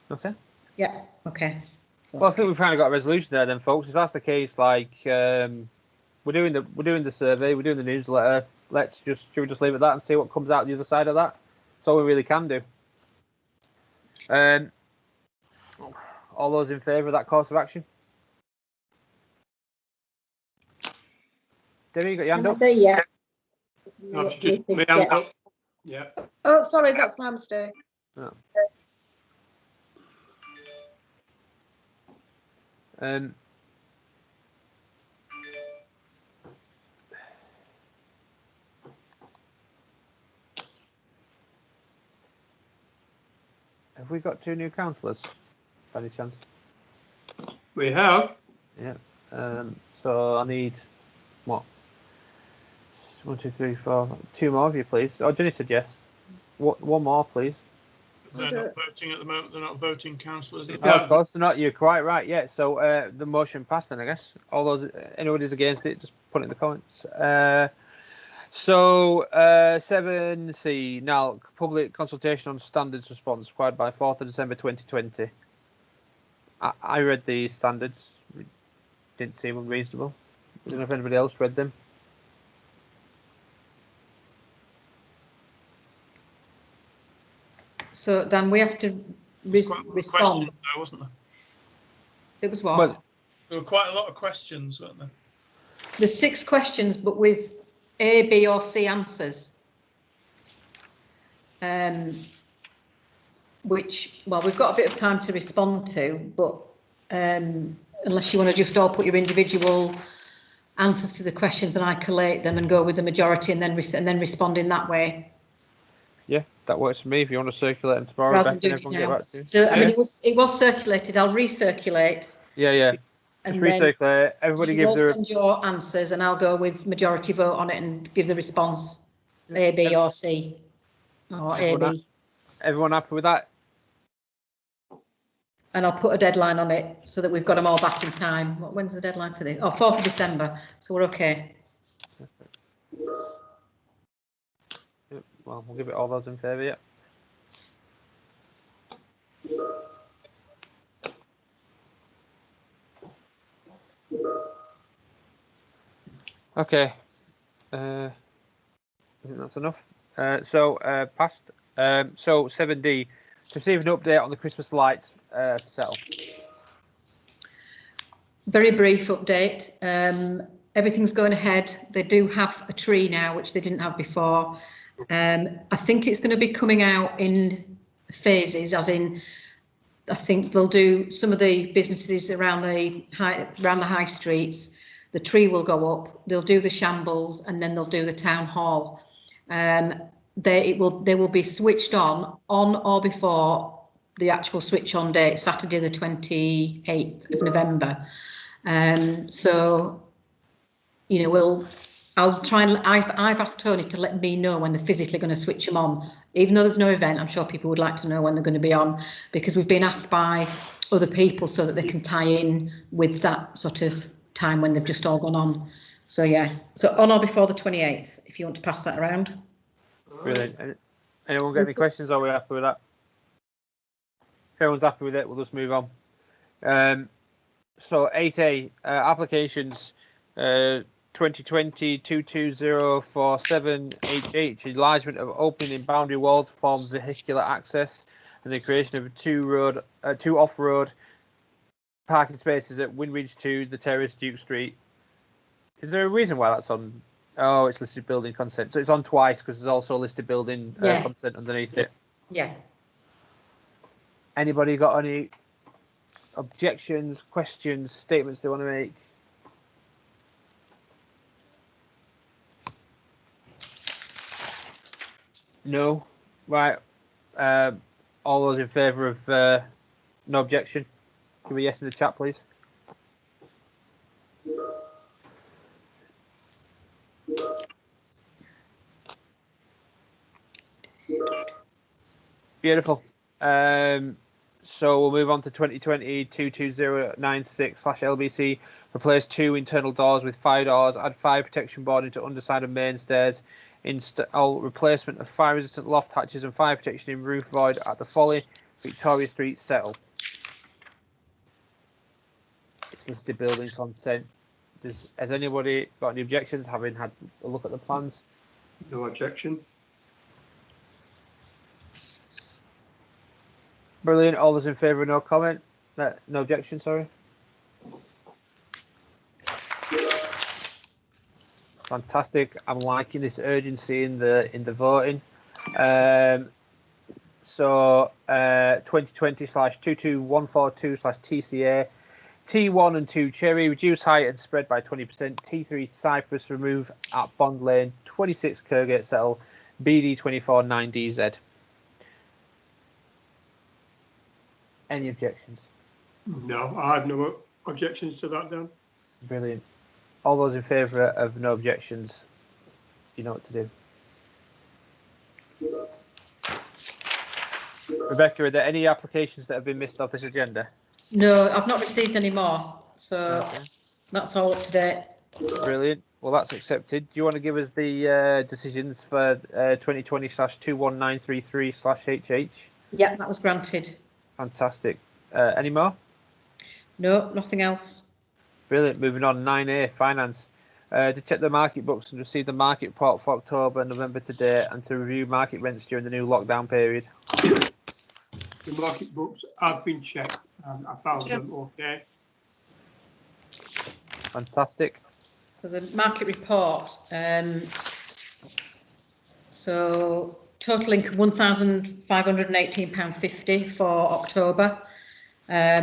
Okay. Yeah. Okay. So Well, I think we've kind of got a resolution there, then, folks. If that's the case, like we're doing the survey, we're doing the newsletter. Should we just leave it at that and see what comes out the other side of that? That's all we really can do. All those in favour of that course of action? Debbie, you got your hand up? Yeah. No, it's just my hand up. Yeah. Oh, sorry, that's my mistake. No. Have we got 2 new councillors, by any chance? We have. Yeah. So I need, what? 1, 2, 3, 4, 2 more of you, please. Oh, Jenny said yes. One more, please. They're not voting at the moment. They're not voting councillors. Oh, of course they're not. You're quite right. Yeah. So the motion passed then, I guess. All those, anybody's against it, just put it in the comments. So 7C, now public consultation on standards response required by 4th of December 2020. I read the standards, didn't seem unreasonable. I don't know if anybody else read them. So Dan, we have to respond. There wasn't there? It was what? Well, there were quite a lot of questions, weren't there? There's 6 questions, but with A, B, or C answers. Which, well, we've got a bit of time to respond to, but unless you want to just all put your individual answers to the questions and I collate them and go with the majority and then respond in that way. Yeah, that works for me. If you want to circulate them tomorrow, Rather than Becky, doing everyone it now. get back to you. So I mean, it was circulated. I'll recirculate. Yeah. And Just then recirculate. Everybody give their. send your answers, and I'll go with majority vote on it and give the response A, B, or C, or A, B. Everyone happy with that? And I'll put a deadline on it so that we've got them all back in time. When's the deadline for this? Oh, 4th of December. So we're okay. Yep, well, we'll give it all those in favour, yeah. Okay. I think that's enough. Passed. So 7D, to receive an update on the Christmas lights for Settle. Very brief update. Everything's going ahead. They do have a tree now, which they didn't have before. I think it's going to be coming out in phases, as in, I think they'll do some of the businesses around the high streets. The tree will go up. They'll do the shambles, and then they'll do the town hall. They will be switched on or before the actual switch on date, Saturday the 28th of November. So, you know, I'll try and I've asked Tony to let me know when they're physically going to switch them on. Even though there's no event, I'm sure people would like to know when they're going to be on, because we've been asked by other people so that they can tie in with that sort of time when they've just all gone on. So yeah, so on or before the 28th, if you want to pass that around. Brilliant. Anyone got any questions? Are we happy with that? If everyone's happy with it, we'll just move on. So 8A, applications 2020-22047HH, enlargement of opening in boundary wall to form vehicular access and the creation of two off-road parking spaces at Winridge 2, The Terrace, Duke Street. Is there a reason why that's on? Oh, it's listed building consent. So it's on twice because there's also listed building consent underneath it. Yeah. Anybody got any objections, questions, statements they want to make? No? Right. All those in favour of no objection? Give a yes in the chat, please. Beautiful. So we'll move on to 2020-22096/LBC. Replace 2 internal doors with fire doors. Add fire protection board into underside of main stairs. Install replacement of fire-resistant loft hatches and fire protection in roof void at the Folly, Victoria Street, Settle. It's listed building consent. Has anybody got any objections, having had a look at the plans? No objection. Brilliant. All those in favour, no comment? No objection, sorry. Fantastic. I'm liking this urgency in the voting. So 2020/22142/TCA, T1 and 2 Cherry, reduce height and spread by 20%. T3 Cypress, remove at Bond Lane, 26 Kirgate Settle, BD 24 9DZ. Any objections? No, I have no objections to that, Dan. Brilliant. All those in favour of no objections, you know what to do. Rebecca, are there any applications that have been missed off this agenda? No, I've not received any more, so Okay. that's all up to date. Brilliant. Well, that's accepted. Do you want to give us the decisions for 2020/21933/HH? Yeah, that was granted. Fantastic. Any more? No, nothing else. Brilliant. Moving on, 9A, finance. To check the market books and receive the market report for October and November to date, and to review market rents during the new lockdown period. The market books have been checked and I found them okay. Fantastic. So the market report, so total income £1,518.50 for October.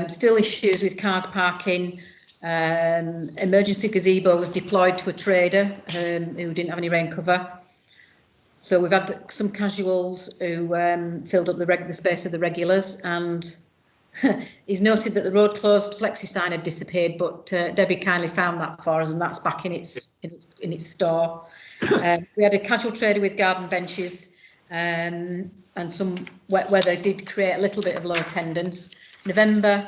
Still issues with cars parking. Emergency gazebo was deployed to a trader who didn't have any rain cover. So we've had some casuals who filled up the space of the regulars, and he's noted that the road closed flexi sign had disappeared, but Debbie kindly found that for us, and that's back in its store. We had a casual trader with garden benches, and some wet weather did create a little bit of low attendance. November,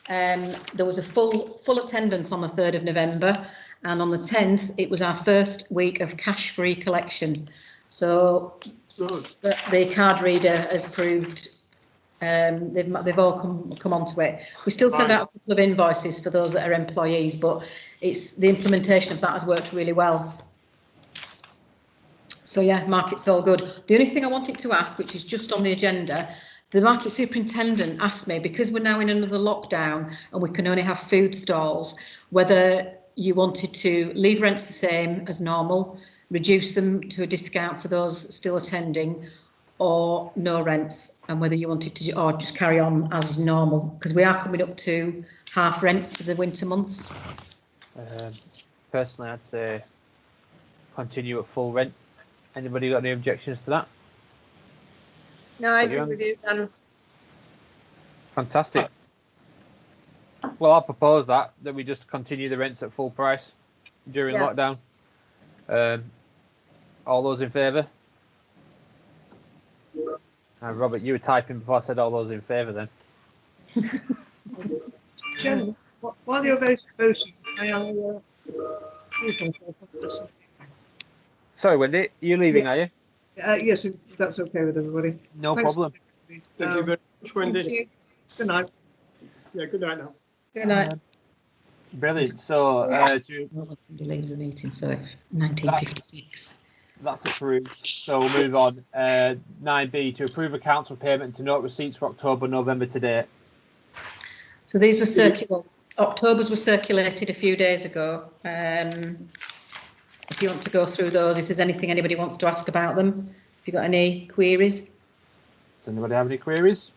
there was a full attendance on the 3rd of November, and on the 10th it was our first week of cash-free collection. So the card reader has proved they've all come onto it. We still send out a couple of invoices for those that are employees, but it's the implementation of that has worked really well. So yeah, market's all good. The only thing I wanted to ask, which is just on the agenda, the market superintendent asked me, because we're now in another lockdown and we can only have food stalls, whether you wanted to leave rents the same as normal, reduce them to a discount for those still attending, or no rents, and whether you wanted to, or just carry on as normal, because we are coming up to half rents for the winter months. Personally, I'd say continue at full rent. Anybody got any objections to that? No, I agree with you, Dan. Fantastic. Well, I'll propose that we just continue the rents at full price during lockdown. All those in favour? Robert, you were typing before I said all those in favour then. Jen, while you're voting, may I excuse myself? Sorry, Wendy, you're leaving, are you? Yes, if that's okay with everybody. No Thanks. problem. Thank you very much, Wendy. Thank you. Good night. Yeah, good night now. Good night. Brilliant. So Somebody leaves the meeting, so 1956. that's approved. So we'll move on. 9B, to approve accounts for payment to note receipts for October, November to date. So these were circular. October's were circulated a few days ago. If you want to go through those, if there's anything anybody wants to ask about them, if you've got any queries. Does anybody have any queries?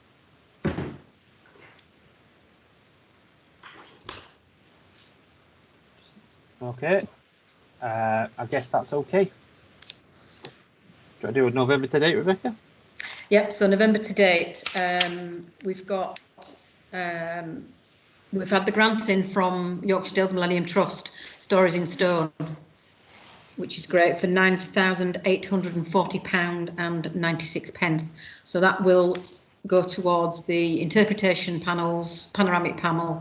Okay. I guess that's okay. Do I do a November to date, Rebecca? Yep, so November to date, we've had the grant in from Yorkshire Dales Millennium Trust, Stories in Stone, which is great, for £9,840.96. So that will go towards the interpretation panels, panoramic panel,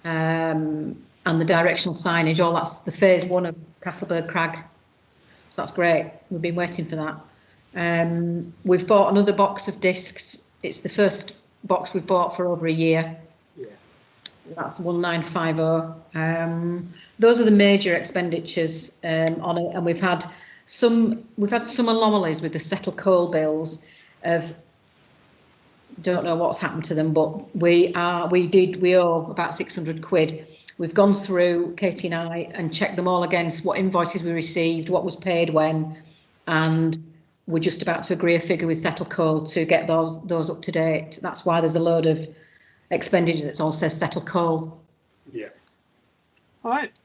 and the directional signage. All that's the phase 1 of Castleberg Crag. So that's great. We've been waiting for that. We've bought another box of discs. It's the first box we've bought for over a year. Yeah. That's 1950. Those are the major expenditures on it, and we've had some anomalies with the settle coal bills. Don't know what's happened to them, but we owe about 600 quid. We've gone through, Katie and I, and checked them all against what invoices we received, what was paid when, and we're just about to agree a figure with Settle Coal to get those up to date. That's why there's a load of expenditure that all says Settle Coal. Yeah. All right.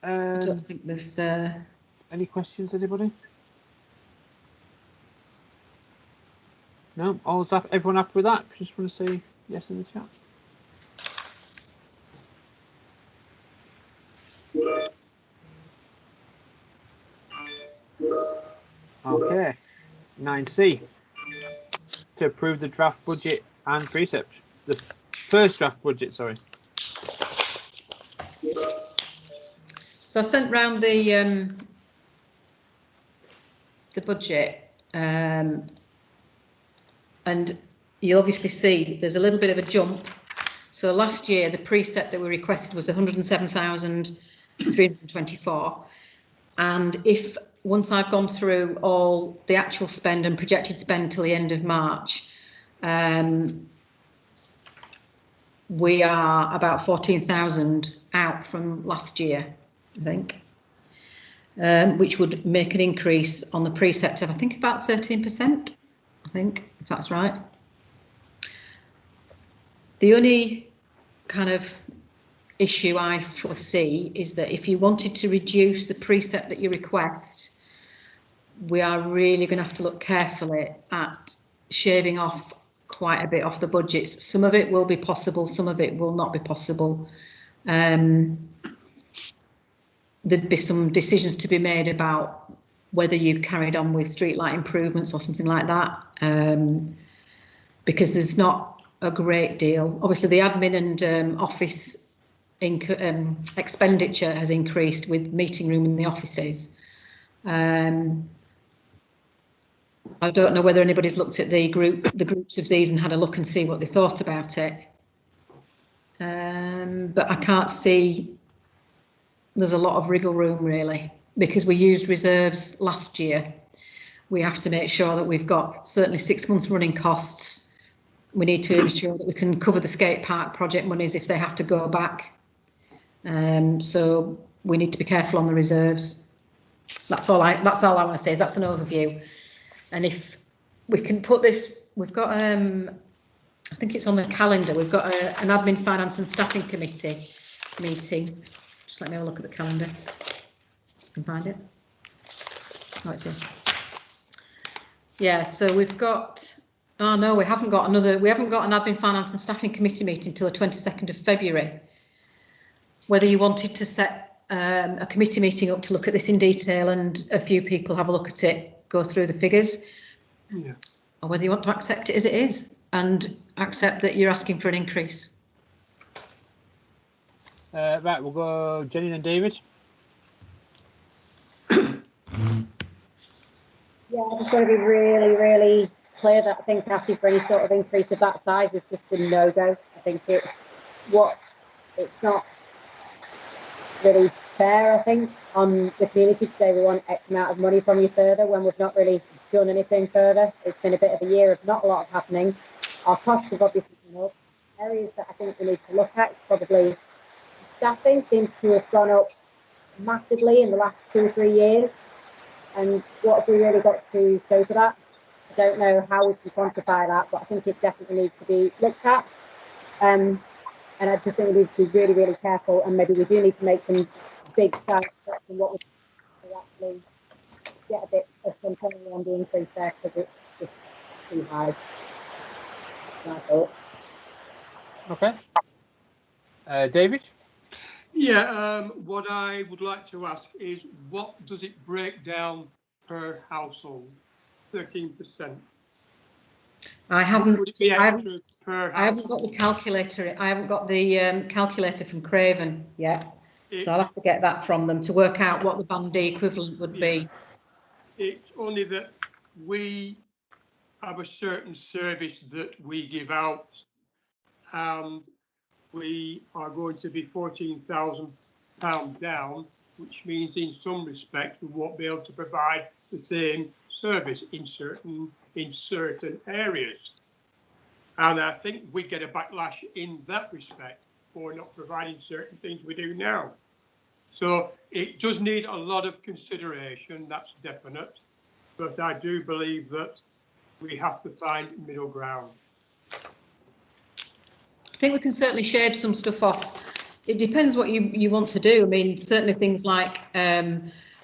I don't think there's any questions, anybody? No, everyone happy with that? Just want to say yes in the chat. Okay. 9C, to approve the draft budget and precept. The first draft budget, sorry. So I sent round the budget, and you'll obviously see there's a little bit of a jump. So last year the precept that we requested was 107,324, and if once I've gone through all the actual spend and projected spend till the end of March, we are about 14,000 out from last year, I think, which would make an increase on the precept of, I think, about 13%, I think, if that's right. The only kind of issue I foresee is that if you wanted to reduce the precept that you request, we are really going to have to look carefully at shaving off quite a bit off the budgets. Some of it will be possible, some of it will not be possible. There'd be some decisions to be made about whether you carried on with streetlight improvements or something like that, because there's not a great deal. Obviously the admin and office expenditure has increased with meeting room in the offices. I don't know whether anybody's looked at the groups of these and had a look and see what they thought about it. But I can't see there's a lot of wriggle room really, because we used reserves last year. We have to make sure that we've got certainly 6 months running costs. We need to ensure that we can cover the skate park project monies if they have to go back. So we need to be careful on the reserves. That's all I want to say. Is that's an overview. And if we can put this, we've got, I think it's on the calendar, we've got an admin, finance and staffing committee meeting. Just let me have a look at the calendar. I can find it. Oh, it's here. Yeah, so we've got, oh no, we haven't got an admin, finance and staffing committee meeting until the 22nd of February. Whether you wanted to set a committee meeting up to look at this in detail and a few people have a look at it, go through the figures, Yeah. or whether you want to accept it as it is and accept that you're asking for an increase. Right, we'll go Jenny and David. Yeah, I just want to be really, really clear that I think asking for any sort of increase of that size is just a no-go. I think it's not really fair, I think, on the community to say we want X amount of money from you further when we've not really done anything further. It's been a bit of a year of not a lot happening. Our costs have obviously gone up. Areas that I think we need to look at, probably staffing seems to have gone up massively in the last 2 or 3 years. And what have we really got to show for that? I don't know how we can quantify that, but I think it definitely needs to be looked at. And I just think we need to be really, really careful, and maybe we do need to make some big steps in what we to actually get a bit of control on the increase there, because it's just too high. I thought. Okay. David? Yeah, what I would like to ask is, what does it break down per household? 13%. I haven't. Would it be I extra per household? I haven't got the calculator. I haven't got the calculator from Craven yet, so I'll have to get that from them to work out what the Band D equivalent would be. It's only that we have a certain service that we give out, and we are going to be £14,000 down, which means in some respects we won't be able to provide the same service in certain areas. And I think we get a backlash in that respect for not providing certain things we do now. So it does need a lot of consideration, that's definite, but I do believe that we have to find middle ground. I think we can certainly shade some stuff off. It depends what you want to do. I mean, certainly things like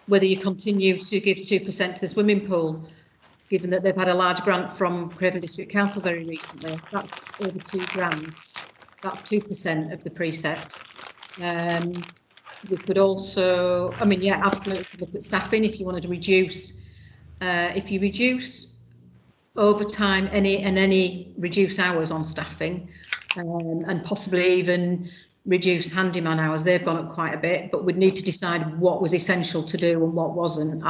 whether you continue to give 2% to the swimming pool, given that they've had a large grant from Craven District Council very recently. That's over £2,000. That's 2% of the precept. We could also, I mean, yeah, absolutely look at staffing if you wanted to reduce. If you reduce overtime, any reduce hours on staffing, and possibly even reduce handyman hours, they've gone up quite a bit, but we'd need to decide what was essential to do and what wasn't.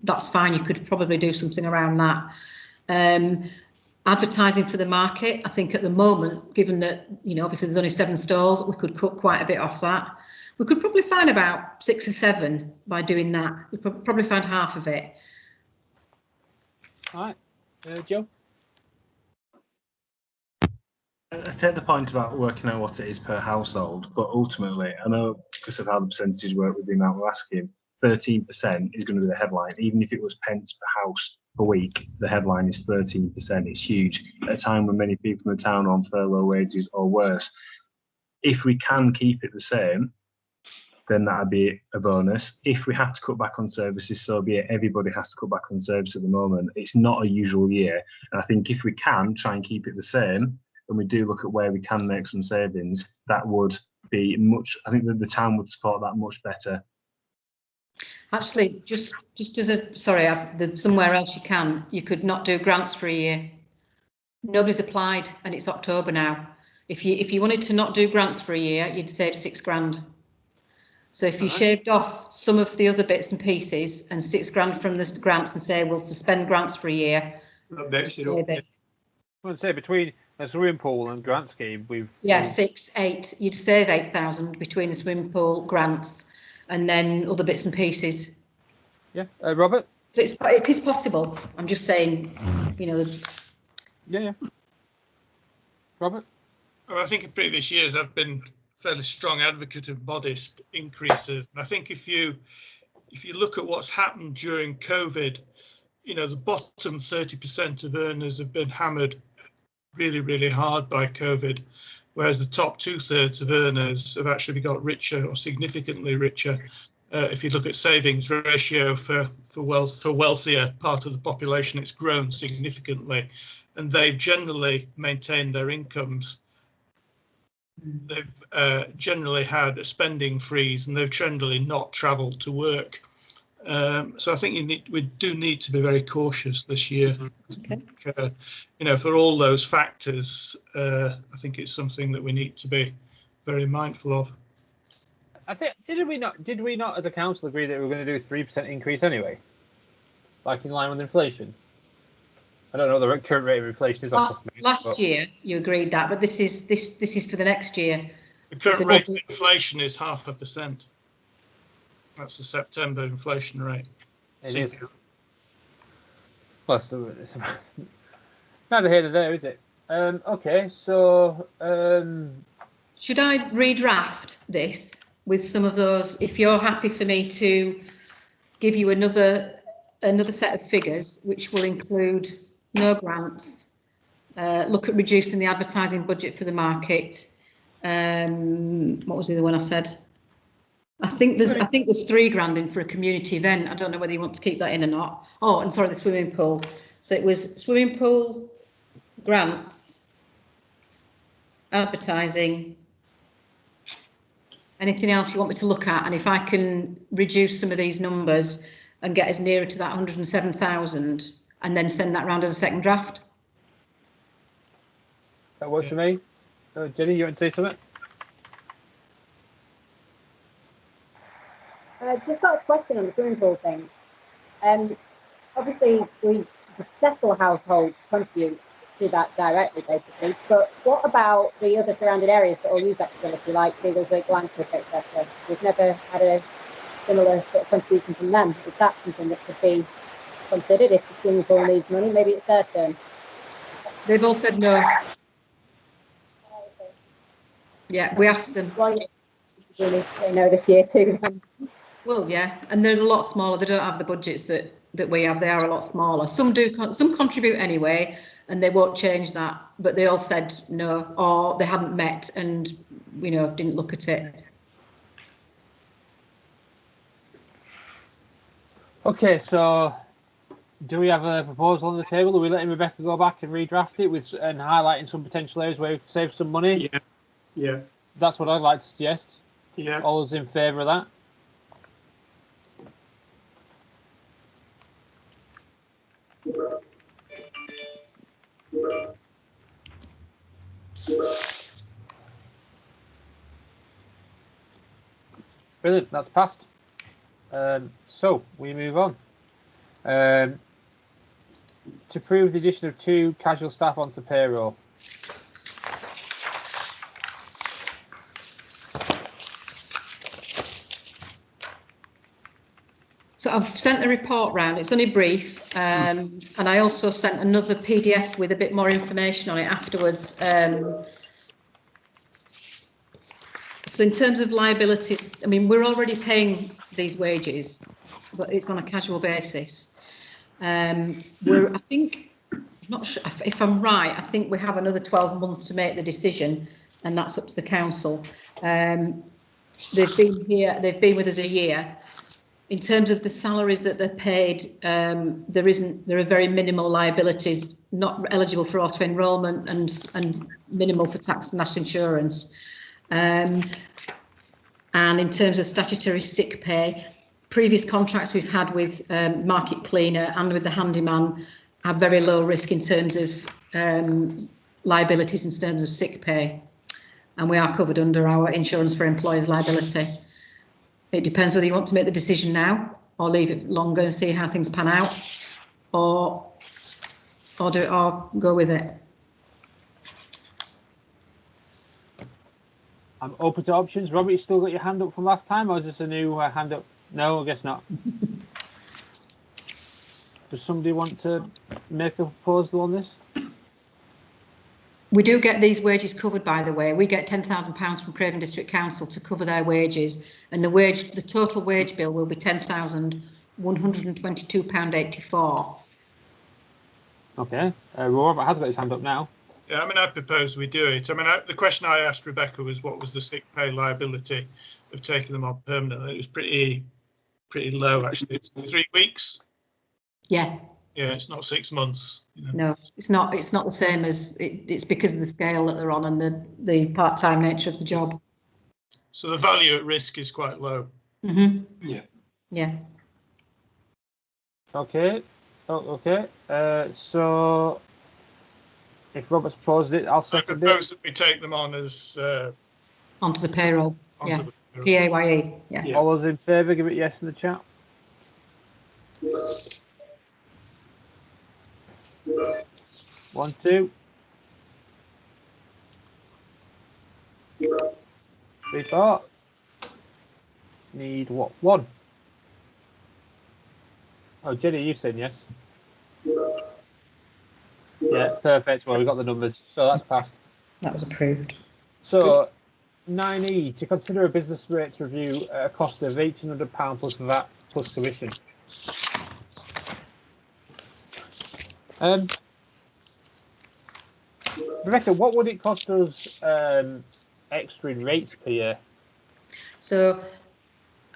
That's fine, you could probably do something around that. Advertising for the market, I think at the moment, given that, you know, obviously there's only 7 stalls, we could cut quite a bit off that. We could probably find about 6 or 7 by doing that. We could probably find half of it. All right, Joe? I take the point about working out what it is per household, but ultimately, I know because of how the percentages work with the amount we're asking, 13% is going to be the headline. Even if it was pence per house per week, the headline is 13%. It's huge at a time when many people in the town are on furlough wages or worse. If we can keep it the same, then that'd be a bonus. If we have to cut back on services, so be it. Everybody has to cut back on service at the moment. It's not a usual year. And I think if we can try and keep it the same, and we do look at where we can make some savings, that would be much, I think that the town would support that much better. Actually, just as a, sorry, there's somewhere else you could not do grants for a year. Nobody's applied and it's October now. If you wanted to not do grants for a year, you'd save £6,000. So if you shaved off some of the other bits and pieces and £6,000 from the grants and say we'll suspend grants for a year, that makes it up. I want to say between a swimming pool and grant scheme, we've 6, 8. You'd save 8,000 between the swimming pool grants and then other bits and pieces. Yeah, Robert. So it is possible. I'm just saying, you know. Yeah. Robert. Well, I think in previous years I've been fairly strong advocate of modest increases. And I think if you look at what's happened during COVID, you know, the bottom 30% of earners have been hammered really, really hard by COVID, whereas the top 2/3 of earners have actually got richer or significantly richer. If you look at savings ratio for wealthier part of the population, it's grown significantly, and they've generally maintained their incomes they've generally had a spending freeze, and they've generally not travelled to work. So I think we do need to be very cautious this year. Okay. You know, for all those factors, I think it's something that we need to be very mindful of. I think did we not as a council agree that we were going to do 3% increase anyway, like in line with inflation? I don't know what the current rate of inflation is. Last year you agreed that, but this is for the next year. The current rate of inflation is 0.5%. That's the September inflation rate. It is. Well, it's neither here nor there, is it? Okay, so should I redraft this with some of those? If you're happy for me to give you another set of figures, which will include no grants, look at reducing the advertising budget for the market. What was the other one I said? I think there's £3 in for a community event. I don't know whether you want to keep that in or not. Oh, and sorry, the swimming pool. So it was swimming pool, grants, advertising. Anything else you want me to look at? And if I can reduce some of these numbers and get us nearer to that 107,000, and then send that round as a second draft. That works for me. Jenny, you want to say something? Just got a question on the swimming pool thing. Obviously, the Settle household contribute to that directly, basically. But what about the other surrounding areas that all use that facility, like Seagulls, Langford, etc.? We've never had a similar sort of contribution from them. Is that something that could be considered if the swimming pool needs money? Maybe it's their turn. They've all said no. Yeah, we asked them. Well, yeah, really say no this year too. Well, yeah, and they're a lot smaller. They don't have the budgets that we have. They are a lot smaller. Some do. Some contribute anyway, and they won't change that. But they all said no, or they hadn't met, and didn't look at it. Okay, so do we have a proposal on the table? Are we letting Rebecca go back and redraft it and highlighting some potential areas where we could save some money? Yeah. That's what I'd like to suggest. Yeah. All those in favour of that? Brilliant, that's passed. So we move on. To approve the addition of 2 casual staff onto payroll. So I've sent a report round. It's only brief, and I also sent another PDF with a bit more information on it afterwards. So in terms of liabilities, I mean, we're already paying these wages, but it's on a casual basis. I think, I'm not sure if I'm right, I think we have another 12 months to make the decision, and that's up to the council. They've been with us a year. In terms of the salaries that they're paid, there are very minimal liabilities, not eligible for auto enrolment and minimal for tax and national insurance. And in terms of statutory sick pay, previous contracts we've had with Market Cleaner and with the handyman have very low risk in terms of liabilities in terms of sick pay, and we are covered under our insurance for employers' liability. It depends whether you want to make the decision now or leave it longer and see how things pan out, or go with it. I'm open to options. Robert, you still got your hand up from last time, or is this a new hand up? No, I guess not. Does somebody want to make a proposal on this? We do get these wages covered, by the way. We get £10,000 from Craven District Council to cover their wages, and the total wage bill will be £10,122.84. Okay. Robert has got his hand up now. Yeah, I mean, I propose we do it. I mean, the question I asked Rebecca was what was the sick pay liability of taking them on permanently. It was pretty low, actually. It's 3 weeks. Yeah. Yeah, it's not 6 months. You know. No, it's not the same as it's because of the scale that they're on and the part-time nature of the job. So the value at risk is quite low. Mm-hmm. Yeah. Yeah. Okay. Oh, okay. So if Robert's proposed it, I'll I second propose it. that we take them on as Onto the payroll. onto Yeah. the payroll. PAYE. Yeah. Yeah. All those in favour, give it yes in the chat. One, two. 3, 4. Need what? 1. Oh, Jenny, you said yes. Yeah, perfect. Well, we got the numbers, so that's passed. That was approved. So 9E, to consider a business rates review at a cost of £1,800 plus VAT plus commission. Rebecca, what would it cost us extra in rates per year? So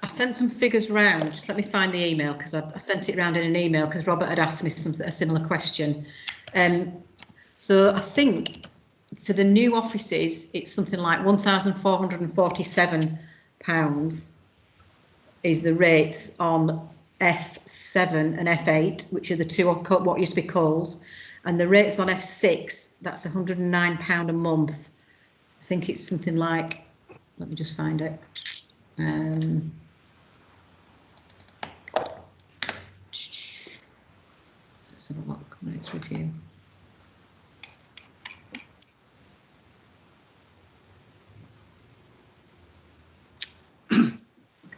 I sent some figures round. Just let me find the email because I sent it round in an email because Robert had asked me a similar question. So I think for the new offices, it's something like £1,447 is the rates on F7 and F8, which are the two what used to be calls, and the rates on F6, that's £109 a month. I think it's something like, let me just find it. Let's have a look. Rates review.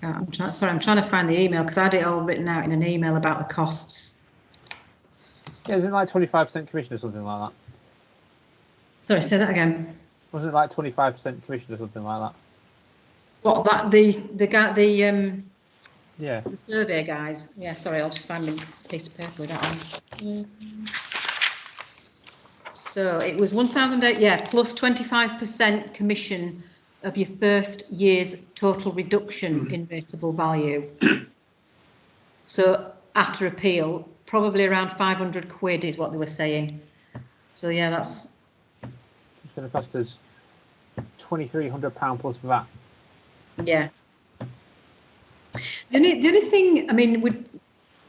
I'm trying to find the email because I had it all written out in an email about the costs. Yeah, isn't it like 25% commission or something like that? Sorry, say that again. Wasn't it like 25% commission or something like that? What, that the guy Yeah. the survey guys? Yeah, sorry, I'll just find a piece of paper with that on. So it was 1,008, yeah, plus 25% commission of your first year's total reduction in rateable value. So after appeal, probably around 500 quid is what they were saying. So yeah, that's It's going to cost us £2,300 plus VAT. yeah. The only thing, I mean,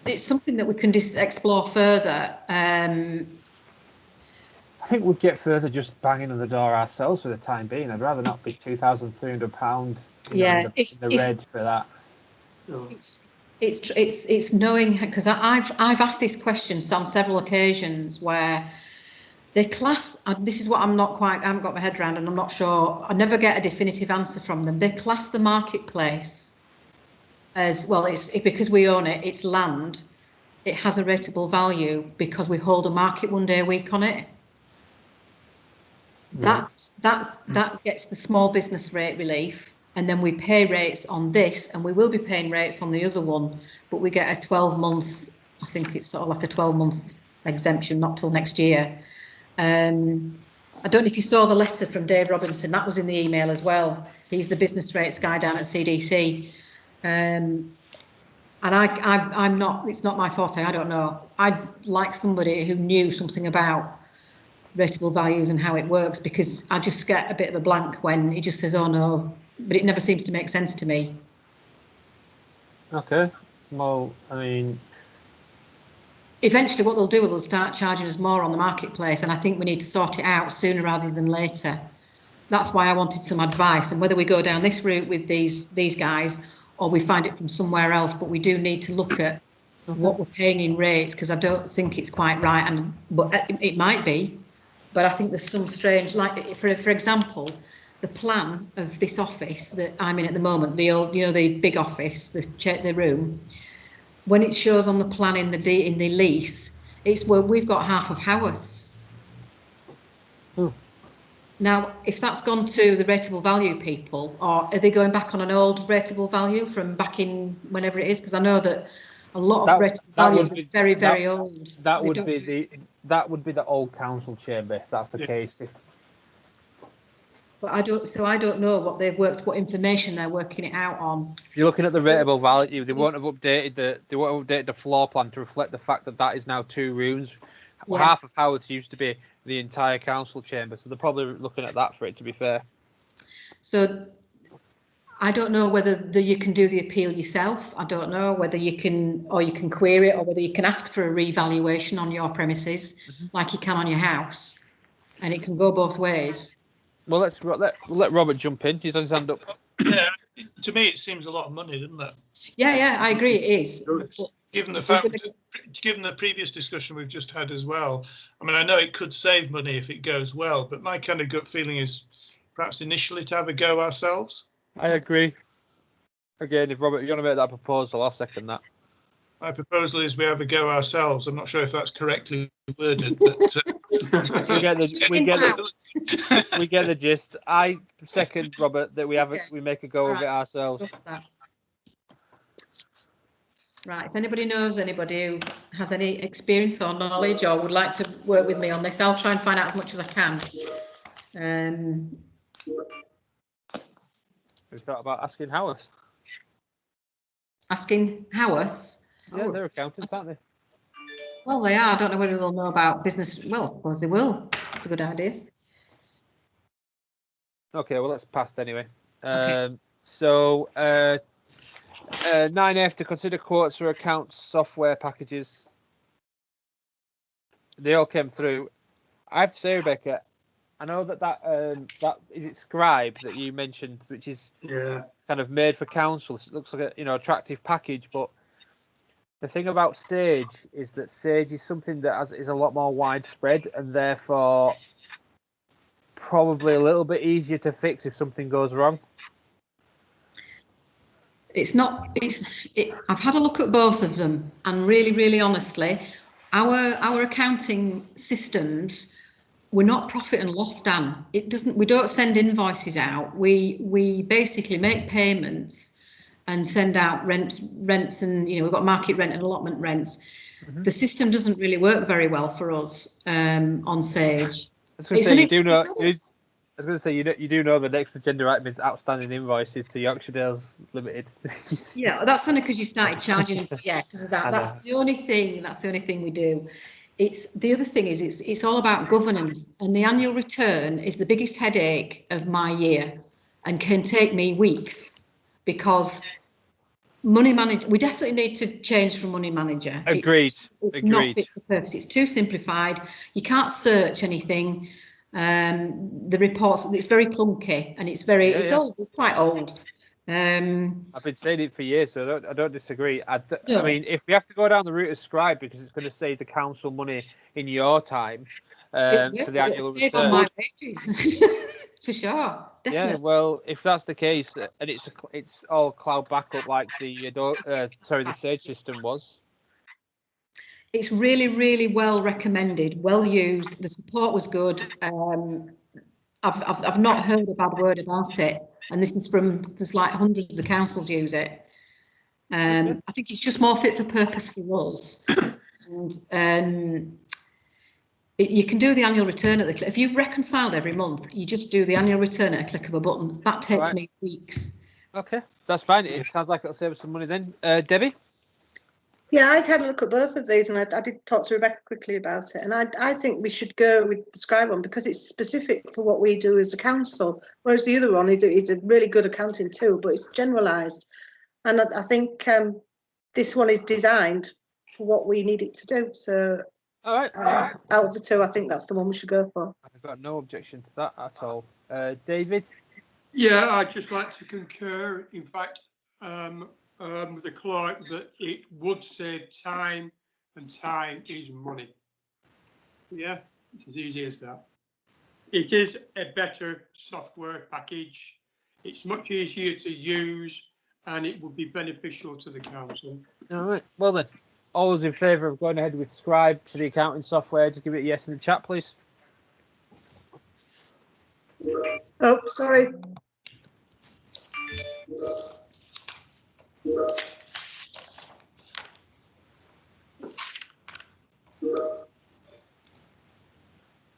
it's something that we can explore further. I think we'd get further just banging on the door ourselves for the time being. I'd rather not be £2,300 Yeah, in the red for that. It's knowing, because I've asked this question on several occasions where they class, this is what I haven't got my head around and I'm not sure, I never get a definitive answer from them. They class the marketplace as, well, it's because we own it, it's land, it has a rateable value because we hold a market one day a week on it. That gets the small business rate relief, and then we pay rates on this, and we will be paying rates on the other one, but we get a 12-month, I think it's sort of like a 12-month exemption, not till next year. I don't know if you saw the letter from Dave Robinson, that was in the email as well. He's the business rates guy down at CDC. And I'm not, it's not my forte, I don't know. I'd like somebody who knew something about rateable values and how it works, because I just get a bit of a blank when he just says, oh no, but it never seems to make sense to me. Okay, well, I mean, eventually what they'll do is they'll start charging us more on the marketplace, and I think we need to sort it out sooner rather than later. That's why I wanted some advice, and whether we go down this route with these guys or we find it from somewhere else, but we do need to look at what we're paying in rates, because I don't think it's quite right, but it might be. But I think there's some strange, like for example, the plan of this office that I'm in at the moment, the old, the big office, the room, when it shows on the plan in the lease, it's where we've got half of Howarth's. Now, if that's gone to the rateable value people, or are they going back on an old rateable value from back in whenever it is? Because I know that a lot of rateable values are very, very old. That would be the old council chamber, if that's the case. But I don't know what information they're working it out on. If you're looking at the rateable value, they won't have updated the floor plan to reflect the fact that is now 2 rooms. Yeah. Half of Howard's used to be the entire council chamber, so they're probably looking at that for it, to be fair. So I don't know whether you can do the appeal yourself. I don't know whether you can query it, or whether you can ask for a revaluation on your premises, like you can on your house, and it can go both ways. Well, we'll let Robert jump in. He's on his hand up. Yeah, to me it seems a lot of money, doesn't it? Yeah, I agree. It is. Given the fact, given the previous discussion we've just had as well. I mean, I know it could save money if it goes well, but my kind of gut feeling is perhaps initially to have a go ourselves. I agree. Again, if Robert, you want to make that proposal, I'll second that. My proposal is we have a go ourselves. I'm not sure if that's correctly worded, but we get the gist. I second, Robert, that we make a go of it ourselves. Right. If anybody knows anybody who has any experience or knowledge or would like to work with me on this, I'll try and find out as much as I can. We thought about asking Howarth. Asking Howarth? Yeah, they're accountants, aren't they? Well, they are. I don't know whether they'll know about business. Well, I suppose they will. It's a good idea. Okay, well, that's passed anyway. Okay. So, 9F to consider quotes for accounts software packages. They all came through. I have to say, Rebecca, I know that is it Scribe that you mentioned, which is kind of made for council. It looks like a attractive package, but the thing about Sage is that Sage is something that is a lot more widespread and therefore probably a little bit easier to fix if something goes wrong. It's not. I've had a look at both of them, and really, really honestly, our accounting systems, we're not profit and loss, Dan. It doesn't. We don't send invoices out. We basically make payments and send out rents, and we've got market rent and allotment rents. Mm-hmm. The system doesn't really work very well for us on Sage. I was going to say, you do know the next agenda item is outstanding invoices to Yorkshire Dales Limited. Yeah, that's only because you started charging them. Yeah, because of that. That's the only thing. That's the only thing we do. The other thing is it's all about governance, and the annual return is the biggest headache of my year, and can take me weeks, because money manager. We definitely need to change from money manager. Agreed. It's not fit for purpose. It's too simplified. You can't search anything. The reports, it's very clunky, and it's old. It's quite old. I've been saying it for years, so I don't disagree. I mean, if we have to go down the route of Scribe because it's going to save the council money in your time for the annual return. On my wages. For sure, definitely. Yeah, well, if that's the case, and it's all cloud backup like the Sage system was. It's really, really well recommended, well used. The support was good. I've not heard a bad word about it, and this is there's like hundreds of councils use it. I think it's just more fit for purpose for us. And you can do the annual return at the click. If you've reconciled every month, you just do the annual return at a click of a button. That takes me weeks. Okay, that's fine. It sounds like it'll save us some money then. Debbie? Yeah, I'd had a look at both of these, and I did talk to Rebecca quickly about it. And I think we should go with the Scribe one because it's specific for what we do as a council, whereas the other one is a really good accounting tool, but it's generalised. And I think this one is designed for what we need it to do. So all right. Out of the two, I think that's the one we should go for. I've got no objection to that at all. David? Yeah, I'd just like to concur. In fact, with the clerk, that it would save time, and time is money. Yeah, it's as easy as that. It is a better software package. It's much easier to use, and it would be beneficial to the council. All right. Well then, all those in favour of going ahead with Scribe for the accounting software, just give it a yes in the chat, please. Oh, sorry.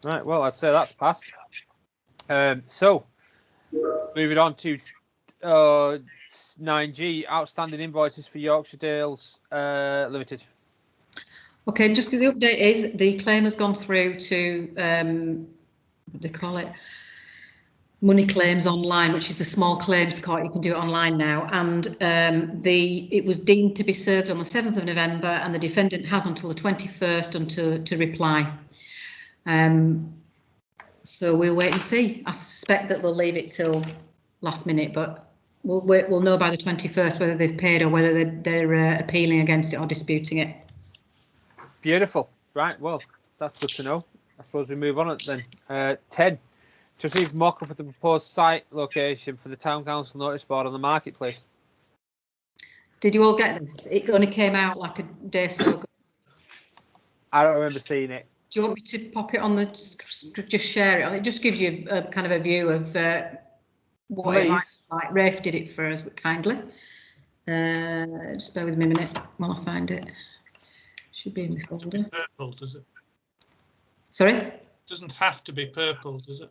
Right, well, I'd say that's passed. So, Moving on to 9G, outstanding invoices for Yorkshire Dales Limited. Okay, just the update is the claim has gone through to, what do they call it? Money Claims Online, which is the small claims court. You can do it online now. And it was deemed to be served on the 7th of November, and the defendant has until the 21st to reply. So we'll wait and see. I suspect that they'll leave it till last minute, but we'll know by the 21st whether they've paid or whether they're appealing against it or disputing it. Beautiful. Right, well, that's good to know. I suppose we move on then. 10. To receive mock-up of the proposed site location for the Town Council notice board on the marketplace. Did you all get this? It only came out like a day or so ago. I don't remember seeing it. Do you want me to pop it on the, just share it? It just gives you a kind of a view of what it might be like. Rafe did it for us kindly. Just bear with me a minute while I find it. Should be in the folder. Purple, does it? Sorry? Doesn't have to be purple, does it?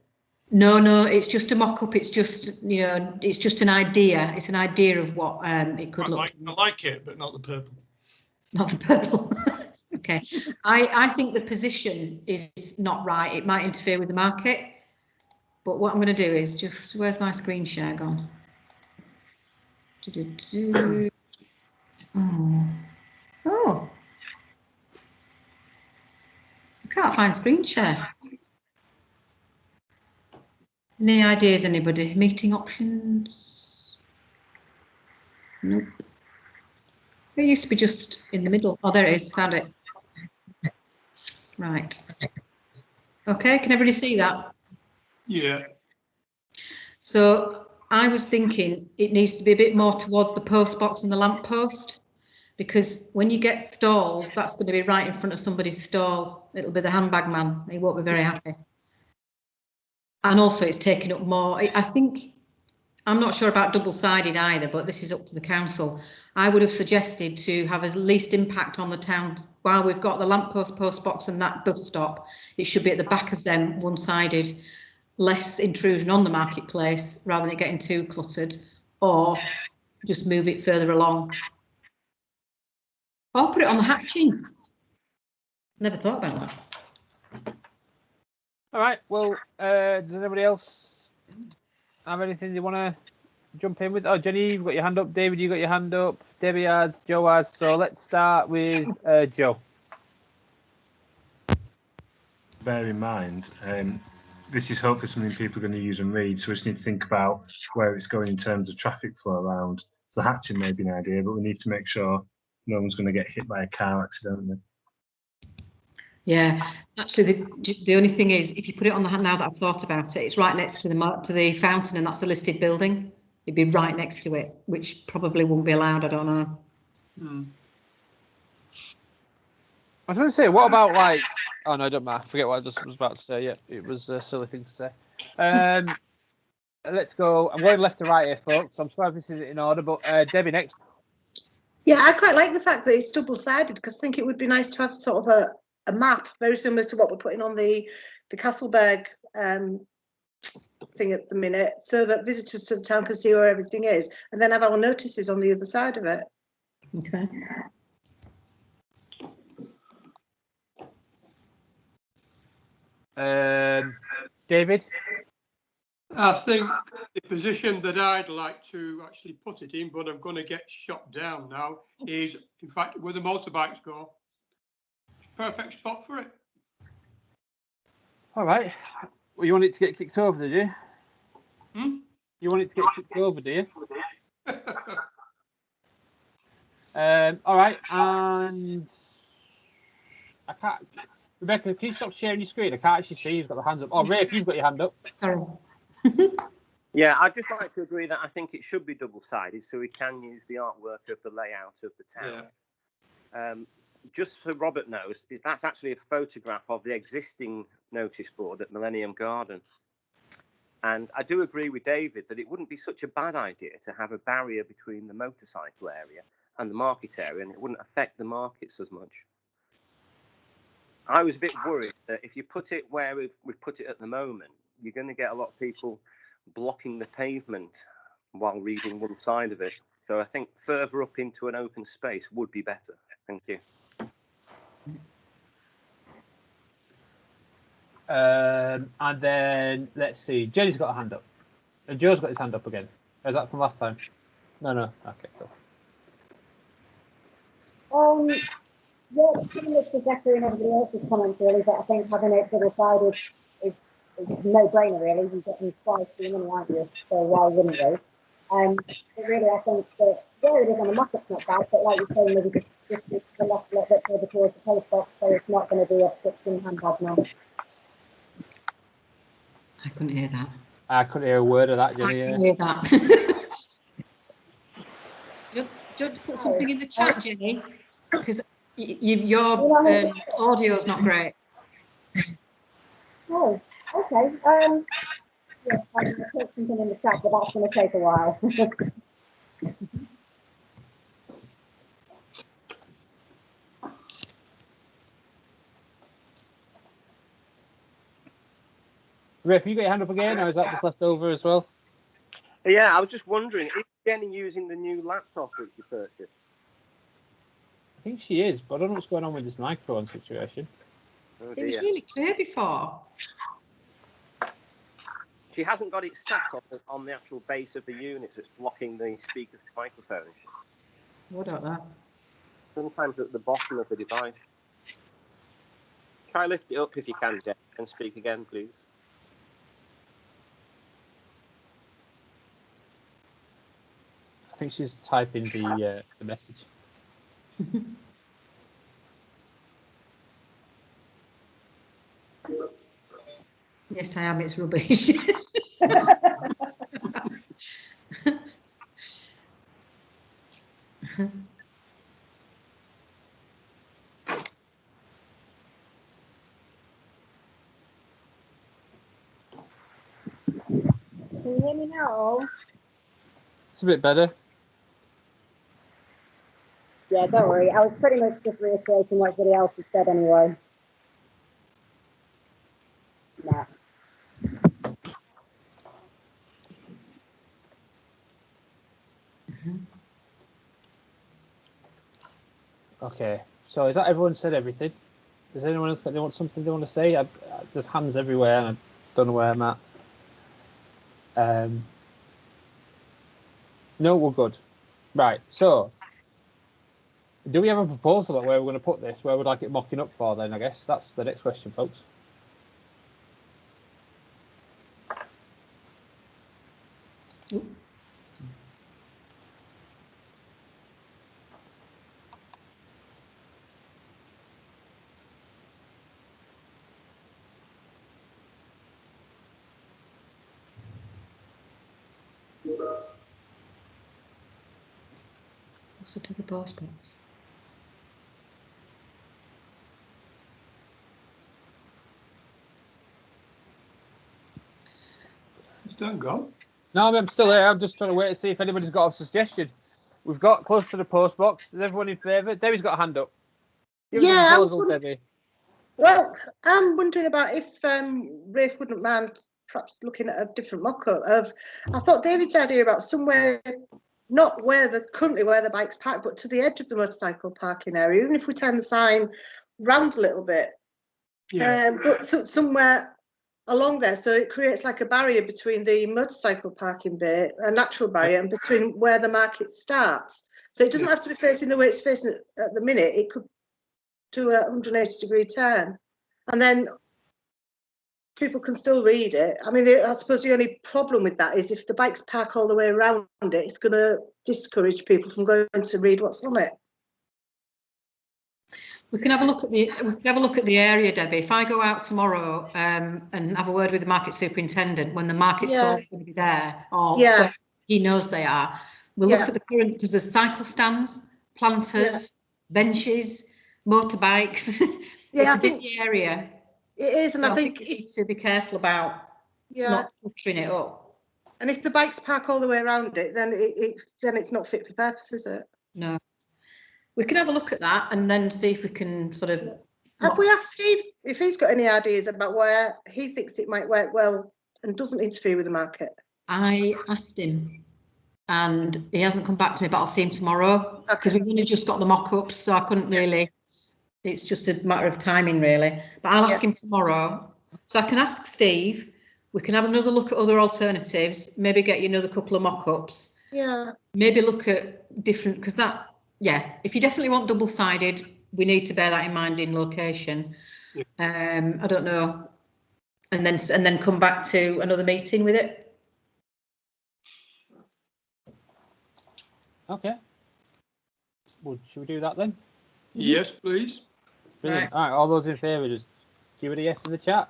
No, it's just a mock-up. It's just, it's just an idea. It's an idea of what it could look like. I like it, but not the purple. Not the purple. Okay. I think the position is not right. It might interfere with the market. But what I'm going to do is just, where's my screen share gone? Oh. I can't find screen share. Any ideas, anybody? Meeting options? Nope. It used to be just in the middle. Oh, there it is. Found it. Right. Okay, can everybody see that? Yeah. So I was thinking it needs to be a bit more towards the post box and the lamp post, because when you get stalls, that's going to be right in front of somebody's stall. It'll be the handbag man. He won't be very happy. And also it's taking up more. I think, I'm not sure about double-sided either, but this is up to the council. I would have suggested to have as least impact on the town while we've got the lamppost, post box and that bus stop. It should be at the back of them, one-sided, less intrusion on the marketplace rather than it getting too cluttered, or just move it further along. Or put it on the hatchings. Never thought about that. All right, well, does anybody else have anything they want to jump in with? Oh, Jenny, you've got your hand up. David, you got your hand up. Debbie has, Joe has. So let's start with Joe. Bear in mind, this is hopefully something people are going to use and read, so we just need to think about where it's going in terms of traffic flow around. So hatching may be an idea, but we need to make sure no one's going to get hit by a car accidentally. Yeah, actually, the only thing is, if you put it on the now that I've thought about it, it's right next to the fountain, and that's a listed building. It'd be right next to it, which probably won't be allowed. I don't know. I was going to say, what about like? Oh no, it don't matter. Forget what I just was about to say. Yeah, it was a silly thing to say. Let's go. I'm going left to right here, folks. I'm sorry if this isn't in order, but Debbie next. Yeah, I quite like the fact that it's double-sided, because I think it would be nice to have sort of a map very similar to what we're putting on the Castleberg thing at the minute, so that visitors to the town can see where everything is, and then have our notices on the other side of it. Okay. David? I think the position that I'd like to actually put it in, but I'm going to get shot down now, is, in fact, where the motorbikes go. Perfect spot for it. All right. Well, you want it to get kicked over, did you? You want it to get kicked over, do you? All right. And I can't. Rebecca, can you stop sharing your screen? I can't actually see you've got the hands up. Oh, Rafe, you've got your hand up. Sorry. Yeah, I'd just like to agree that I think it should be double-sided, so we can use the artwork of the layout of the town. Yeah. Just so Robert knows, that's actually a photograph of the existing notice board at Millennium Garden. And I do agree with David that it wouldn't be such a bad idea to have a barrier between the motorcycle area and the market area, and it wouldn't affect the markets as much. I was a bit worried that if you put it where we've put it at the moment, you're going to get a lot of people blocking the pavement while reading one side of it. So I think further up into an open space would be better. Thank you. And then let's see. Jenny's got a hand up. And Joe's got his hand up again. Is that from last time? No. Okay, cool. Yeah, pretty much just echoing everybody else's comments really, but I think having it double-sided is a no-brainer really. You're getting twice the money, aren't you? So why wouldn't you? But really, I think that where it is on the mock-up's not bad, but like you're saying, maybe just to the left a little bit further towards the post box, so it's not going to be obstructing handbag now. I couldn't hear that. I couldn't hear a word of that, Jenny. I couldn't hear that. Don't put something in the chat, Jenny, because your audio's not great. Oh, okay. Yeah, I'm going to put something in the chat, but that's going to take a while. Riff, you got your hand up again, or is that just left over as well? Yeah, I was just wondering, is Jenny using the new laptop which you purchased? I think she is, but I don't know what's going on with this microphone situation. Oh, It was dear. really clear before. She hasn't got it sat on the actual base of the unit, so it's blocking the speaker's microphone. What about that? Sometimes at the bottom of the device. Try lift it up if you can, Jen, and speak again, please. I think she's typing the message. Yes, I am. It's rubbish. Can you hear me now? It's a bit better. Yeah, don't worry. I was pretty much just reiterating what everybody else has said anyway. Nah. Okay, so is that everyone said everything? Does anyone else got something they want to say? There's hands everywhere, and I don't know where I'm at. No, we're good. Right, so do we have a proposal about where we're going to put this? Where we'd like it mocking up for? Then I guess that's the next question, folks. Closer to the post box. Is Dan gone? No, I'm still here. I'm just trying to wait to see if anybody's got a suggestion. We've got close to the post box. Is everyone in favour? Debbie's got a hand up. Give us a Yeah, proposal, Debbie. Well, I'm wondering about if Rafe wouldn't mind perhaps looking at a different mock-up of. I thought David's idea about somewhere, not currently where the bikes park, but to the edge of the motorcycle parking area. Even if we turn the sign round a little bit, but somewhere along there, so it creates like a barrier between the motorcycle parking bay, a natural barrier, and between where the market starts. So it doesn't have to be facing the way it's facing at the minute. It could do a 180-degree turn, and then people can still read it. I mean, I suppose the only problem with that is if the bikes park all the way around it, it's going to discourage people from going to read what's on it. We can have a look at the area, Debbie. If I go out tomorrow and have a word with the market superintendent when the market stalls are going to be there, or when he knows they are, we'll look at the current, because there's cycle stands, planters, benches, motorbikes. It's a busy area. It is, and so I think we need to be careful about not cluttering it up. And if the bikes park all the way around it, then it's not fit for purpose, is it? No. We can have a look at that and then see if we can sort of. Have we asked Steve if he's got any ideas about where he thinks it might work well and doesn't interfere with the market? I asked him and he hasn't come back to me, but I'll see him tomorrow because we've only just got the mock-ups, so I couldn't really, it's just a matter of timing really. But I'll ask him tomorrow. So I can ask Steve, we can have another look at other alternatives, maybe get you another couple of mock-ups. Yeah. Maybe look at different, because that, if you definitely want double-sided, we need to bear that in mind in location. I don't know. And then come back to another meeting with it. Okay. Well, should we do that then? Yes, please. Brilliant. All right, all those in favour, just give it a yes in the chat.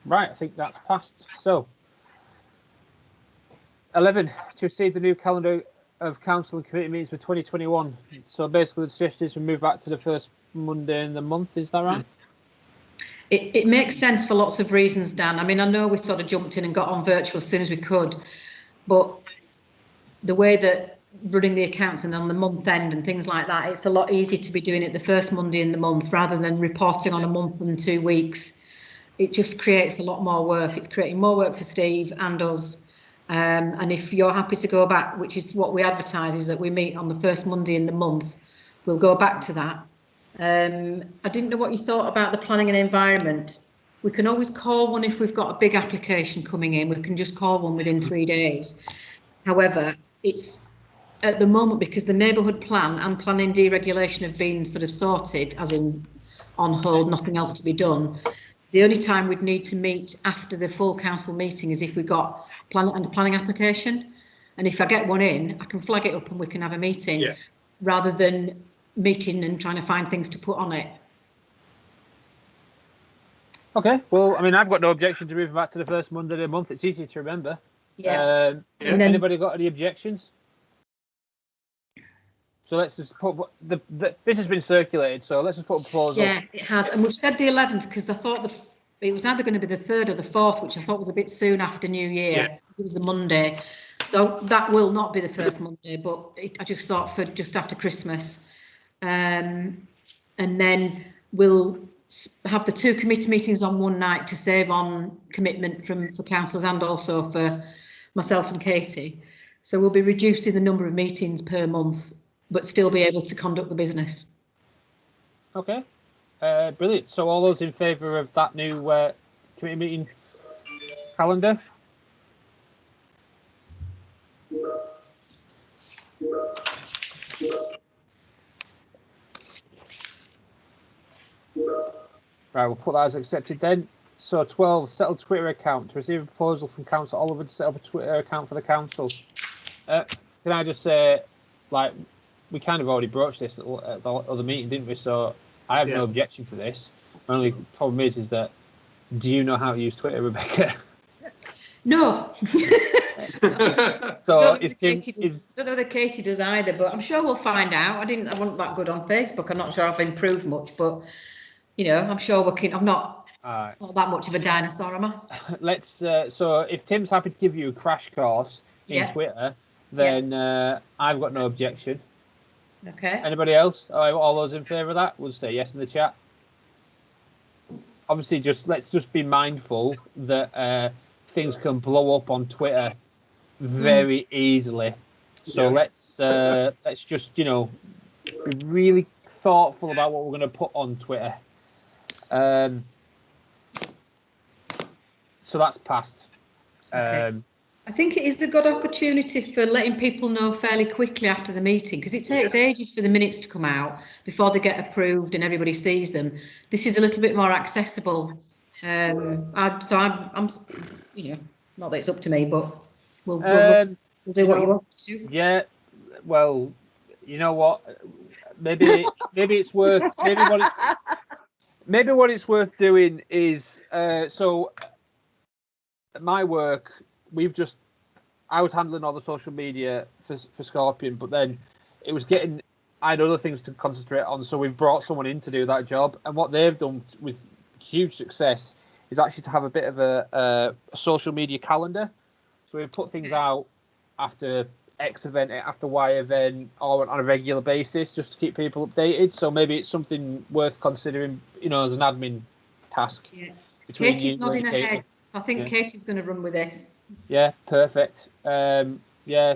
Right, I think that's passed. So, 11, to receive the new calendar of council and committee meetings for 2021. So basically the suggestion is we move back to the first Monday in the month, is that right? It makes sense for lots of reasons, Dan. I mean, I know we sort of jumped in and got on virtual as soon as we could, but the way that running the accounts and on the month end and things like that, it's a lot easier to be doing it the first Monday in the month rather than reporting on a month and 2 weeks. It just creates a lot more work. It's creating more work for Steve and us. And if you're happy to go back, which is what we advertise, is that we meet on the first Monday in the month, we'll go back to that. I didn't know what you thought about the planning and environment. We can always call one if we've got a big application coming in. We can just call one within 3 days. However, it's at the moment, because the neighbourhood plan and planning deregulation have been sort of sorted, as in on hold, nothing else to be done. The only time we'd need to meet after the full council meeting is if we got planning application. And if I get one in, I can flag it up and we can have a meeting rather than meeting and trying to find things to put on it. Okay, well, I mean, I've got no objection to moving back to the first Monday of the month. It's easy to remember. And then, anybody got any objections? So let's just put this has been circulated. So let's just put a proposal. Yeah, it has, and we've said the 11th because I thought it was either going to be the 3rd or the 4th, which I thought was a bit soon after New Year. It was the Monday, so that will not be the first Monday. But I just thought for just after Christmas, and then we'll have the 2 committee meetings on one night to save on commitment for councillors and also for myself and Katie. So we'll be reducing the number of meetings per month, but still be able to conduct the business. Okay, brilliant. So all those in favour of that new committee meeting calendar? Right, we'll put that as accepted then. So 12, settle Twitter account. To receive a proposal from Council Oliver to set up a Twitter account for the council. Can I just say, like, we kind of already broached this at the other meeting, didn't we? So I have no objection to this. My only problem is that, do you know how to use Twitter, Rebecca? No. So don't know that Katie does either, but I'm sure we'll find out. I wasn't that good on Facebook. I'm not sure I've improved much, but you know, I'm sure I'm not that much of a dinosaur, am I? Let's. So if Tim's happy to give you a crash course in Twitter, then I've got no objection. Okay. Anybody else? All those in favour of that? We'll say yes in the chat. Obviously, let's just be mindful that things can blow up on Twitter very easily. So let's just, you know, be really thoughtful about what we're going to put on Twitter. So that's passed. Okay. I think it is a good opportunity for letting people know fairly quickly after the meeting, because it takes ages for the minutes to come out before they get approved and everybody sees them. This is a little bit more accessible. I'm you know, not that it's up to me, but we'll do what you want to. Yeah, well, you know what? Maybe it's worth maybe what it's worth doing is so at my work I was handling all the social media for Scorpion, but then it was I had other things to concentrate on, so we've brought someone in to do that job. And what they've done with huge success is actually to have a bit of a social media calendar. So we put things out after X event, after Y event, or on a regular basis, just to keep people updated. So maybe it's something worth considering, you know, as an admin task. Yeah. Between Katie's you nodding and her Katie. head, so I think Yeah. Katie's going to run with this. Yeah, perfect. Yeah,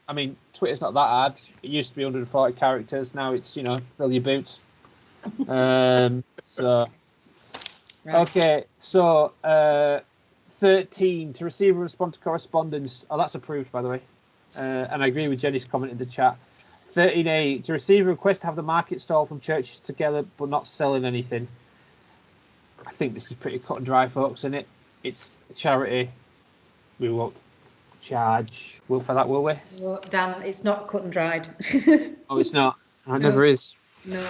I mean, Twitter's not that hard. It used to be 140 characters. Now it's, you know, fill your boots. So, Right. okay. So, 13, to receive and respond to correspondence. Oh, that's approved, by the way. And I agree with Jenny's comment in the chat. 13A, to receive a request to have the market stall from churches together, but not selling anything. I think this is pretty cut and dry, folks, isn't it? It's a charity. We won't charge for that, will we? Well, Dan, it's not cut and dried. Oh, it's not. It No. never is. No.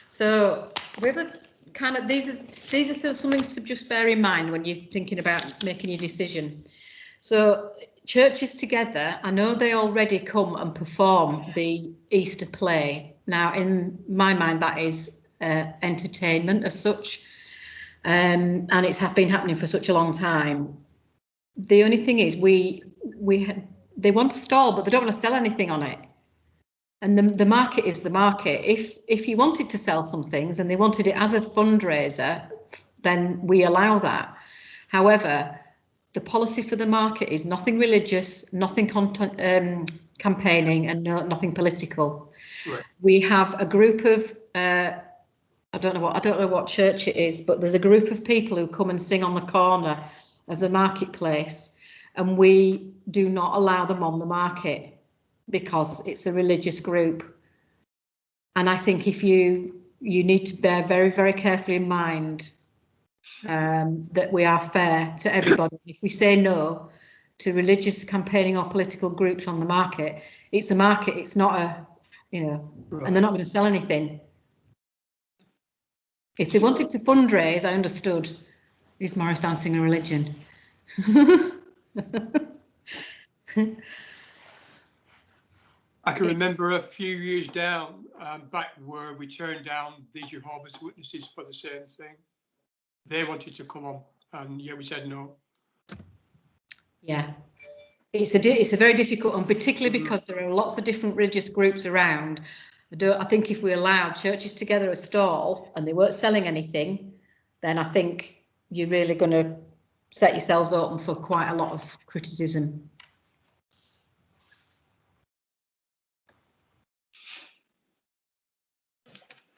So we have a kind of these are something to just bear in mind when you're thinking about making your decision. So churches together, I know they already come and perform the Easter play. Now, in my mind, that is entertainment as such, and it's been happening for such a long time. The only thing is, they want to stall, but they don't want to sell anything on it. And the market is the market. If you wanted to sell some things and they wanted it as a fundraiser, then we allow that. However, the policy for the market is nothing religious, nothing campaigning, and nothing political. Right. We have a group of I don't know what church it is, but there's a group of people who come and sing on the corner of the marketplace, and we do not allow them on the market because it's a religious group. And I think if you need to bear very, very carefully in mind that we are fair to everybody. If we say no to religious campaigning or political groups on the market, it's a market, it's not a, you know, Right. and they're not going to sell anything. If they wanted to fundraise, I understood. Is Morris dancing a religion? I can remember a few years down back where we turned down the Jehovah's Witnesses for the same thing. They wanted to come on, and yeah, we said no. Yeah, it's a very difficult one, particularly because there are lots of different religious groups around. I think if we allowed churches together a stall and they weren't selling anything, then I think you're really going to set yourselves open for quite a lot of criticism.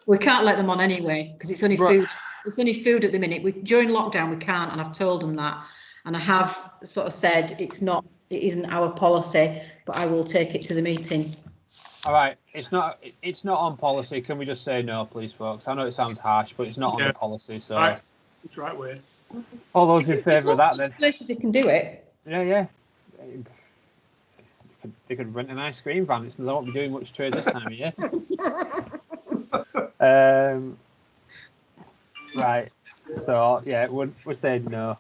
We can't let them on anyway because it's only food. It's only food at the minute. During lockdown we can't, and I've told them that, and I have sort of said it isn't our policy, but I will take it to the meeting. All right, it's not on policy. Can we just say no, please, folks? I know it sounds harsh, but it's not on the policy. So right. It's right way. All those in favour of that, then. Places they can do it. Yeah. They could rent an ice cream van. They won't be doing much trade this time of year. Right. So yeah, we're saying no.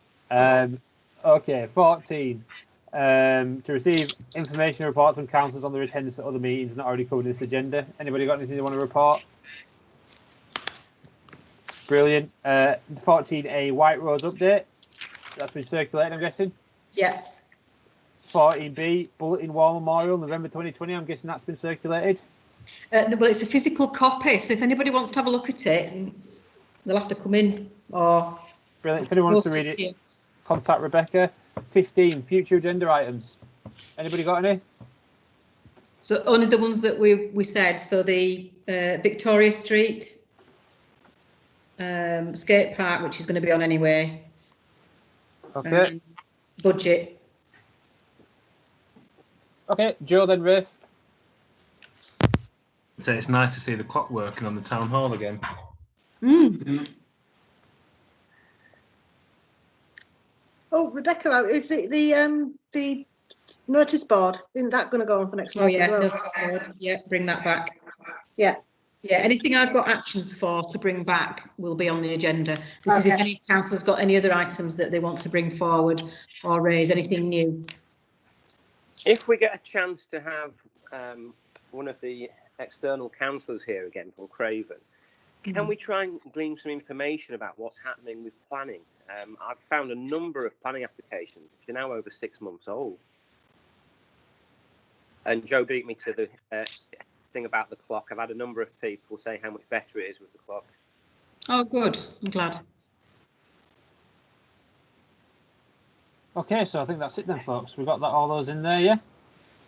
Okay, 14. To receive information reports from councillors on their attendance at other meetings not already covered in this agenda. Anybody got anything they want to report? Brilliant. 14A, White Rose update. That's been circulated, I'm guessing. Yeah. 14B, Bulletin War Memorial, November 2020. I'm guessing that's been circulated. No, well, it's a physical copy, so if anybody wants to have a look at it, they'll have to come in or. Brilliant. If anyone wants to read it, contact Rebecca. 15, future agenda items. Anybody got any? So only the ones that we said. So the Victoria Street skate park, which is going to be on anyway. Okay. Budget. Okay, Joe, then Rafe. So it's nice to see the clock working on the town hall again. Oh, Rebecca, is it the notice board? Isn't that going to go on for next month? Oh yeah, as well? notice board. Yeah, bring that back. Yeah. Yeah, anything I've got actions for to bring back will be on the agenda. This is if any councillor's got any other items that they want to bring forward or raise, anything new. If we get a chance to have one of the external councillors here again from Craven, can we try and glean some information about what's happening with planning? I've found a number of planning applications which are now over 6 months old. And Joe beat me to the thing about the clock. I've had a number of people say how much better it is with the clock. Oh, good. I'm glad. Okay, so I think that's it then, folks. We've got that all those in there, yeah?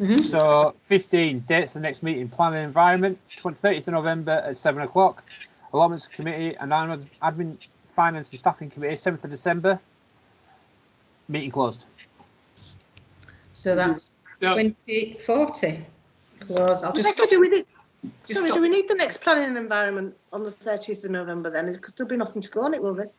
Mhm. So 15 dates the next meeting, planning and environment, 30th of November at 7 o'clock. Allotments committee and admin, finance and staffing committee, 7th of December. Meeting closed. So that's Yeah. 2040. Close. I'll just Rebecca, stop. do we need, Just sorry, stop. do we need the next planning and environment on the 30th of November then? Because there'll be nothing to go on it, will there?